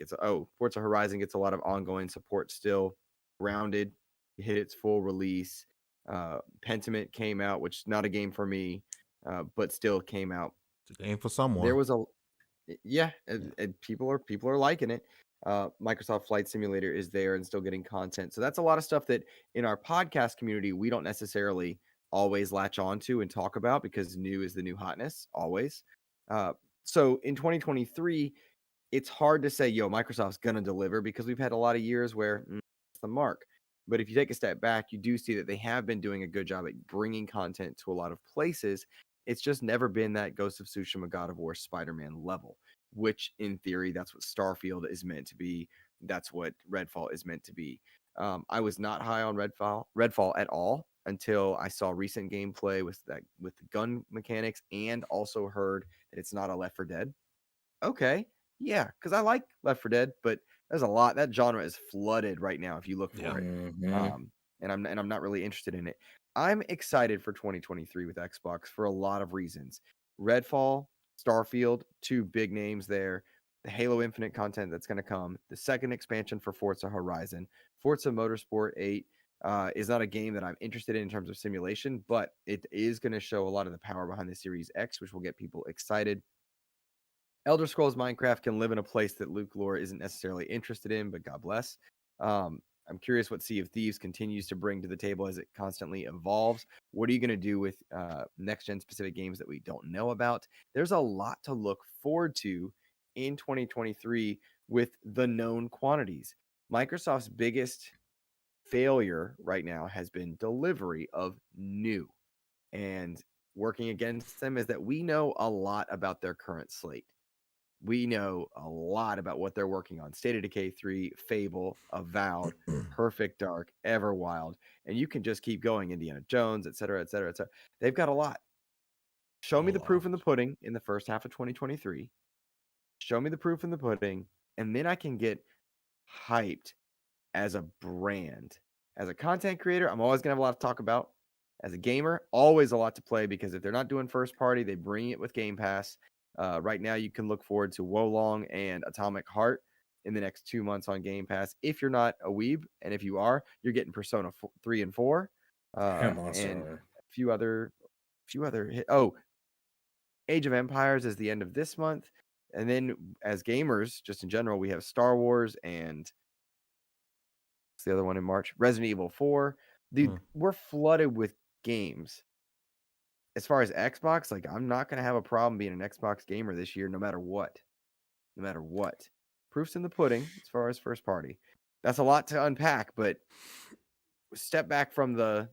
Forza Horizon gets a lot of ongoing support still. Grounded hit its full release. Pentiment came out, which is not a game for me, but still came out. It's a game for someone. There was and people are liking it. Microsoft Flight Simulator is there and still getting content. So that's a lot of stuff that in our podcast community we don't necessarily always latch on to and talk about because new is the new hotness always. So in 2023, it's hard to say, Microsoft's going to deliver because we've had a lot of years where it's the mark. But if you take a step back, you do see that they have been doing a good job at bringing content to a lot of places. It's just never been that Ghost of Tsushima, God of War, Spider-Man level, which in theory, that's what Starfield is meant to be. That's what Redfall is meant to be. I was not high on Redfall at all until I saw recent gameplay with the gun mechanics and also heard that it's not a Left 4 Dead. Okay, yeah, because I like Left 4 Dead, but there's a lot. That genre is flooded right now if you look for it. Mm-hmm. And I'm not really interested in it. I'm excited for 2023 with Xbox for a lot of reasons. Redfall, Starfield, 2 big names there. The Halo Infinite content that's going to come. The second expansion for Forza Horizon. Forza Motorsport 8 is not a game that I'm interested in terms of simulation, but it is going to show a lot of the power behind the Series X, which will get people excited. Elder Scrolls Minecraft can live in a place that Lohr isn't necessarily interested in, but God bless. I'm curious what Sea of Thieves continues to bring to the table as it constantly evolves. What are you going to do with next-gen specific games that we don't know about? There's a lot to look forward to in 2023 with the known quantities. Microsoft's biggest failure right now has been delivery of new. And working against them is that we know a lot about their current slate. We know a lot about what they're working on. State of Decay 3, Fable, Avowed, Perfect Dark, Everwild, and you can just keep going. Indiana Jones, et cetera, et cetera, et cetera. They've got a lot. Show me the proof in the pudding in the first half of 2023. Show me the proof in the pudding, and then I can get hyped as a brand. As a content creator, I'm always going to have a lot to talk about. As a gamer, always a lot to play, because if they're not doing first party, they bring it with Game Pass. Right now, you can look forward to Wolong and Atomic Heart in the next 2 months on Game Pass. If you're not a weeb, and if you are, you're getting Persona 3 and 4, and a few other hit. Oh, Age of Empires is the end of this month, and then as gamers, just in general, we have Star Wars and what's the other one in March? Resident Evil 4. Dude, we're flooded with games. As far as Xbox, like, I'm not going to have a problem being an Xbox gamer this year, no matter what. No matter what. Proof's in the pudding as far as first party. That's a lot to unpack, but step back from the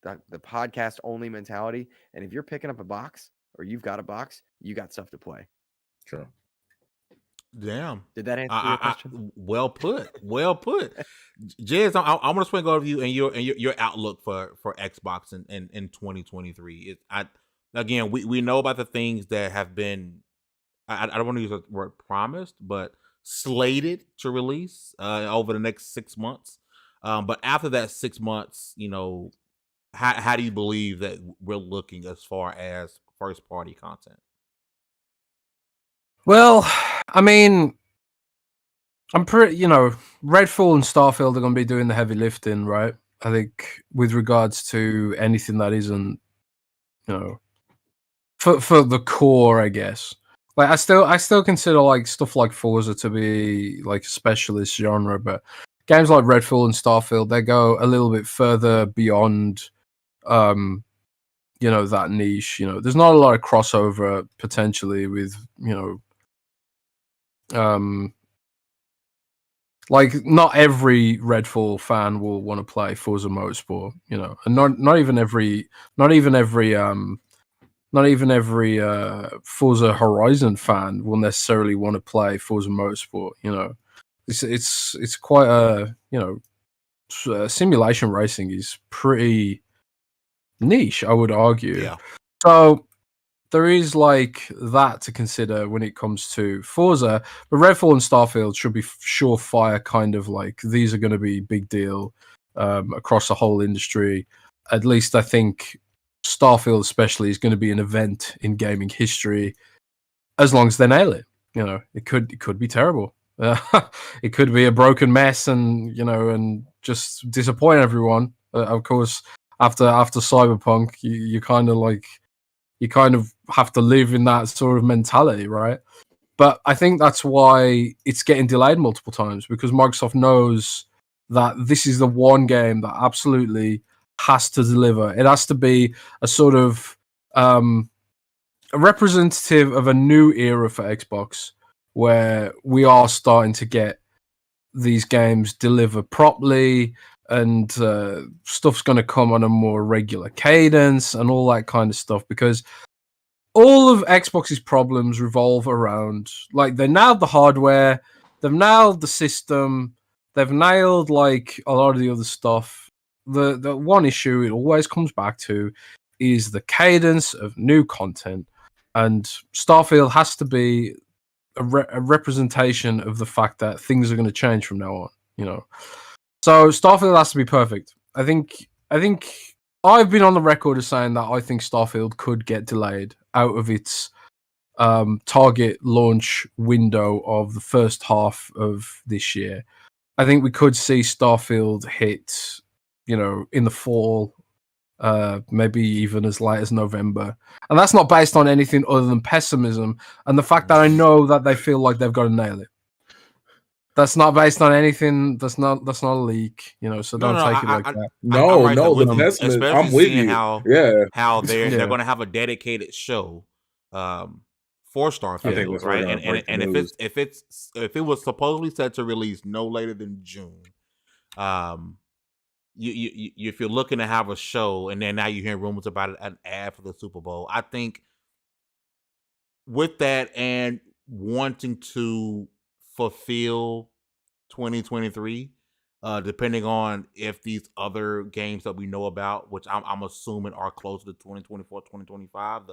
podcast only mentality. And if you're picking up a box or you've got a box, you got stuff to play. Sure. Damn. Did that answer your question? Well put. Well put. Jez, I'm gonna swing over to you and your outlook for Xbox in 2023. Again, we know about the things that have been, I don't want to use the word promised, but slated to release over the next 6 months. But after that 6 months, how do you believe that we're looking as far as first party content? Well, I mean, I'm pretty, Redfall and Starfield are going to be doing the heavy lifting, right? I think with regards to anything that isn't, for the core, I guess. Like, I still consider like stuff like Forza to be like a specialist genre, but games like Redfall and Starfield, they go a little bit further beyond, that niche. There's not a lot of crossover potentially with, like, not every Redfall fan will want to play Forza Motorsport, and not even every Forza Horizon fan will necessarily want to play Forza Motorsport. It's quite a simulation racing is pretty niche, I would argue. Yeah. So there is like that to consider when it comes to Forza, but Redfall and Starfield should be surefire kind of like, these are going to be big deal across the whole industry. At least I think Starfield especially is going to be an event in gaming history, as long as they nail it. It could be terrible. It could be a broken mess and just disappoint everyone. Of course, after Cyberpunk, you kind of have to live in that sort of mentality, right? But I think that's why it's getting delayed multiple times, because Microsoft knows that this is the one game that absolutely has to deliver. It has to be a sort of a representative of a new era for Xbox, where we are starting to get these games deliver properly, and stuff's going to come on a more regular cadence and all that kind of stuff, because all of Xbox's problems revolve around, like, they nailed the hardware, they've nailed the system, they've nailed like a lot of the other stuff. The one issue it always comes back to is the cadence of new content, and Starfield has to be a representation of the fact that things are going to change from now on. So Starfield has to be perfect. I think I've been on the record as saying that I think Starfield could get delayed out of its target launch window of the first half of this year. I think we could see Starfield hit, in the fall, maybe even as late as November. And that's not based on anything other than pessimism and the fact that I know that they feel like they've got to nail it. That's not based on anything. That's not a leak, so don't take it like that. No, right no, with the them, investment. especially I'm with seeing you. how they're going to have a dedicated show for Starfield, I think that's right? And if it was supposedly set to release no later than June, if you're looking to have a show, and then now you're hearing rumors about an ad for the Super Bowl, I think with that and wanting to fulfill 2023, depending on if these other games that we know about, which I'm assuming are closer to 2024, 2025,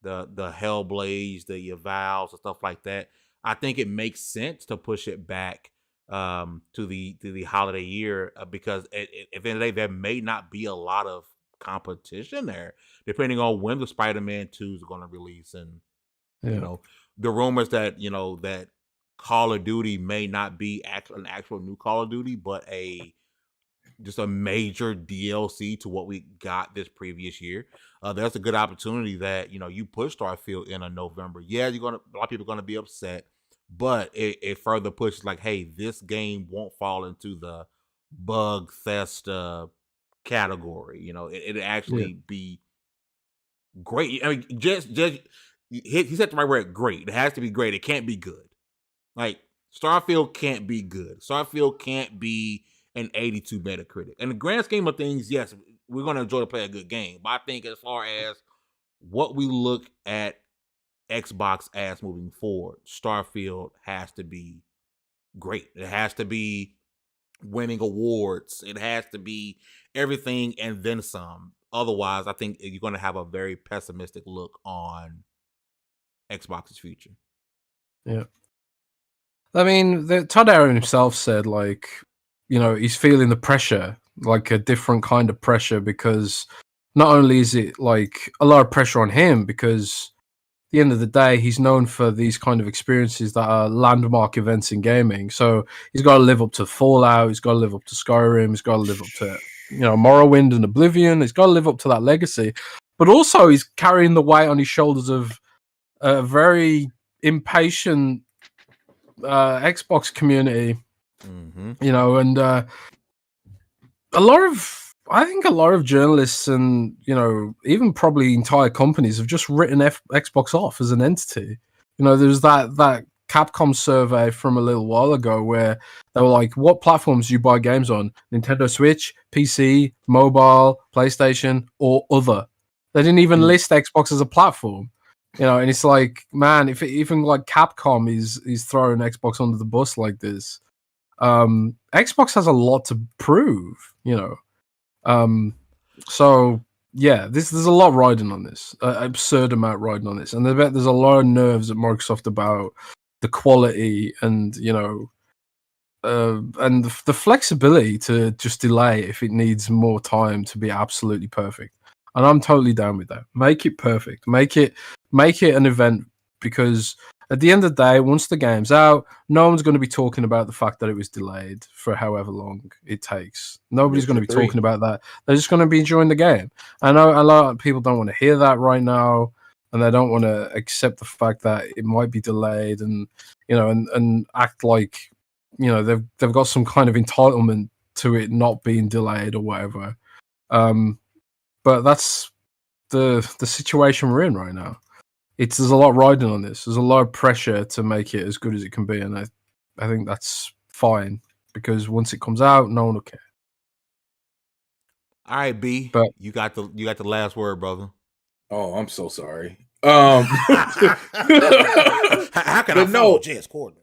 the Hellblades, the Avowals, and stuff like that, I think it makes sense to push it back to the holiday year, because at the end of the day, there may not be a lot of competition there, depending on when the Spider-Man 2 is going to release, and the rumors that that Call of Duty may not be an actual new Call of Duty, but just a major DLC to what we got this previous year. There's a good opportunity that you push Starfield in a November. Yeah, a lot of people are gonna be upset, but it further pushes like, hey, this game won't fall into the bug festa category. It'll actually be great. I mean, just he said the right word, great. It has to be great. It can't be good. Like, Starfield can't be good. Starfield can't be an 82 Metacritic. In the grand scheme of things, yes, we're going to enjoy to play a good game. But I think as far as what we look at Xbox as moving forward, Starfield has to be great. It has to be winning awards. It has to be everything and then some. Otherwise, I think you're going to have a very pessimistic look on Xbox's future. Yeah. I mean, Todd Aaron himself said, he's feeling the pressure, like a different kind of pressure, because not only is it like a lot of pressure on him, because at the end of the day, he's known for these kind of experiences that are landmark events in gaming. So he's got to live up to Fallout, he's got to live up to Skyrim, he's got to live up to, Morrowind and Oblivion, he's got to live up to that legacy. But also he's carrying the weight on his shoulders of a very impatient Xbox community, and I think a lot of journalists and even probably entire companies have just written Xbox off as an entity. There's that Capcom survey from a little while ago where they were like, what platforms do you buy games on? Nintendo Switch, PC, mobile, PlayStation, or other. They didn't even list Xbox as a platform. And it's like, man, if even like Capcom is throwing Xbox under the bus like this, Xbox has a lot to prove, So yeah, there's a lot riding on this, absurd amount riding on this, and I bet there's a lot of nerves at Microsoft about the quality and and the flexibility to just delay if it needs more time to be absolutely perfect. And I'm totally down with that. Make it perfect. Make it an event, because at the end of the day, once the game's out, no one's going to be talking about the fact that it was delayed for however long it takes. Nobody's going to be talking about that. They're just going to be enjoying the game. I know a lot of people don't want to hear that right now, and they don't want to accept the fact that it might be delayed, and and act like they've got some kind of entitlement to it not being delayed or whatever. But that's the situation we're in right now. There's a lot riding on this. There's a lot of pressure to make it as good as it can be, and I think that's fine, because once it comes out, no one will care. All right, B. But you got the last word, brother. Oh, I'm so sorry. How can I follow Jess Corden?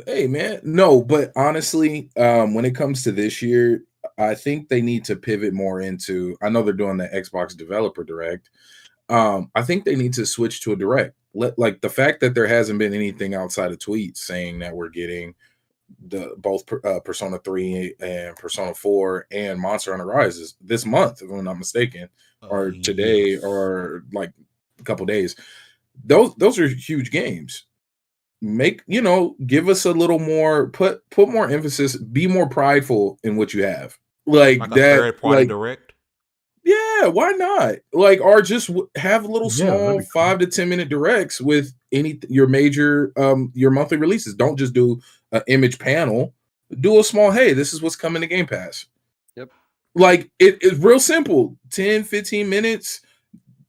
Hey, man. No, but honestly, when it comes to this year, I think they need to pivot more into, I know they're doing the Xbox Developer Direct. I think they need to switch to a Direct. Like the fact that there hasn't been anything outside of tweets saying that we're getting both Persona 3 and Persona 4 and Monster Hunter Rises this month, if I'm not mistaken, or today, or like a couple days. Those are huge games. Give us a little more, put more emphasis, be more prideful in what you have. Like that, third-party Direct. Yeah, why not? Or just have little small 5 to 10 minute directs with your major your monthly releases. Don't just do an image panel, do a small, hey, this is what's coming to Game Pass. Yep. Like it's real simple. 10, 15 minutes.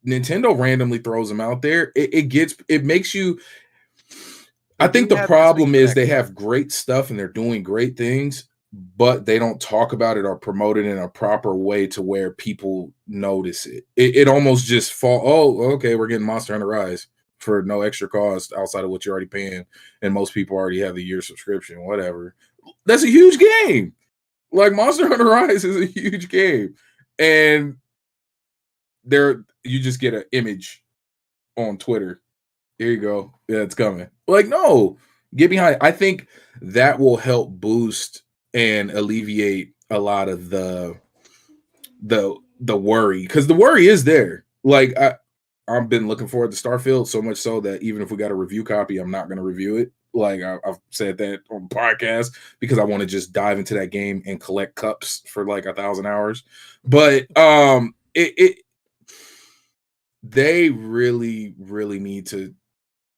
Nintendo randomly throws them out there. It makes you. I think the problem is they have great stuff and they're doing great things, but they don't talk about it or promote it in a proper way to where people notice it. It almost just okay, we're getting Monster Hunter Rise for no extra cost outside of what you're already paying, and most people already have the year subscription, whatever. That's a huge game. Like, Monster Hunter Rise is a huge game. And you just get an image on Twitter. Here you go. Yeah, it's coming. Like, no, get behind. I think that will help boost and alleviate a lot of the worry, because the worry is there. Like, I've been looking forward to Starfield so much so that even if we got a review copy, I'm not going to review it. Like, I've said that on the podcast because I want to just dive into that game and collect cups for like 1,000 hours. But they really, really need to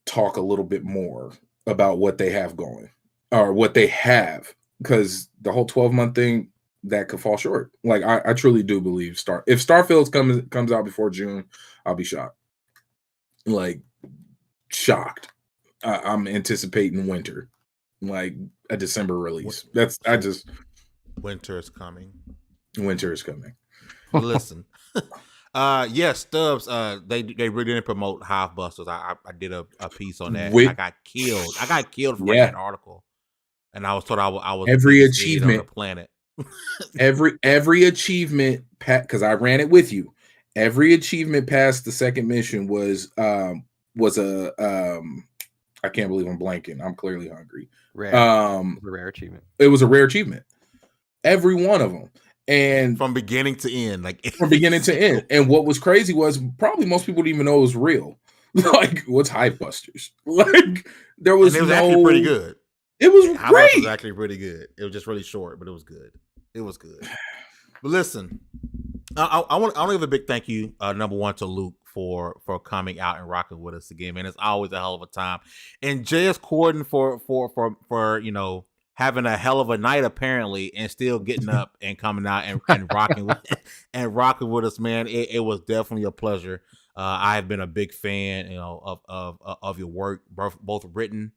talk a little bit more about what they have going or what they have, because the whole 12-month thing, that could fall short. Like, I truly do believe if Starfield comes out before June, I'll be shocked. Like, shocked. I'm anticipating winter, like a December release. Winter is coming. Winter is coming. Listen, yes, Stubbs. They really didn't promote Hive Busters. I did a piece on that. I got killed. I got killed for that article, and I was told I was every achievement on the planet. every achievement, because I ran it with you. Every achievement past the second mission was a I can't believe I'm blanking. I'm clearly hungry. Rare. A rare achievement. It was a rare achievement. Every one of them. And from beginning to end. Like, from beginning to end. And what was crazy was probably most people didn't even know it was real. Like, what's Hive Busters? Like, there was actually pretty good. It was great. Hive was actually pretty good. It was just really short, but it was good. It was good. But listen, I want to give a big thank you, number one, to Luke for coming out and rocking with us again, man. It's always a hell of a time. And J.S. Corden for having a hell of a night apparently, and still getting up and coming out and rocking with us, man. It was definitely a pleasure. I have been a big fan, of your work, both written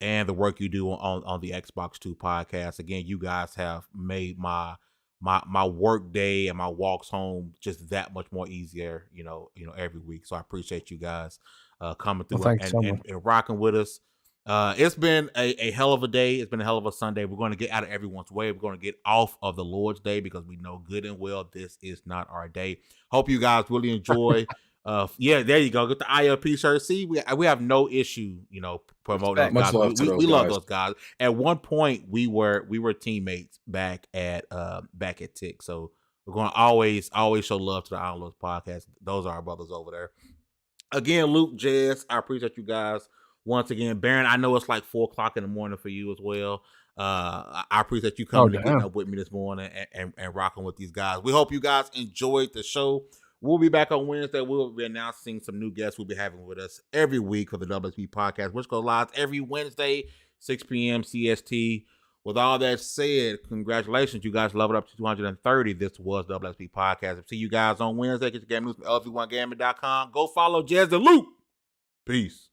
and the work you do on the Xbox 2 podcast. Again, you guys have made my work day and my walks home just that much more easier, every week. So I appreciate you guys coming through and rocking with us. It's been a hell of a day. It's been a hell of a Sunday. We're going to get out of everyone's way. We're going to get off of the Lord's Day, because we know good and well this is not our day. Hope you guys really enjoy. Yeah, there you go. Get the ILP shirt. See, we have no issue, promoting those guys. We love those guys. At one point, we were teammates back at Tick. So we're going to always show love to the Outlaws podcast. Those are our brothers over there. Again, Luke, Jez, I appreciate you guys once again. Baron, I know it's like 4:00 in the morning for you as well. I appreciate you coming and getting up with me this morning and rocking with these guys. We hope you guys enjoyed the show. We'll be back on Wednesday. We'll be announcing some new guests we'll be having with us every week for the WSP podcast, which goes live every Wednesday, 6 p.m. CST. With all that said, congratulations. You guys leveled up to 230. This was WSP podcast. I'll see you guys on Wednesday. Get your game news from LV1gaming.com. Go follow Jez and Luke. Peace.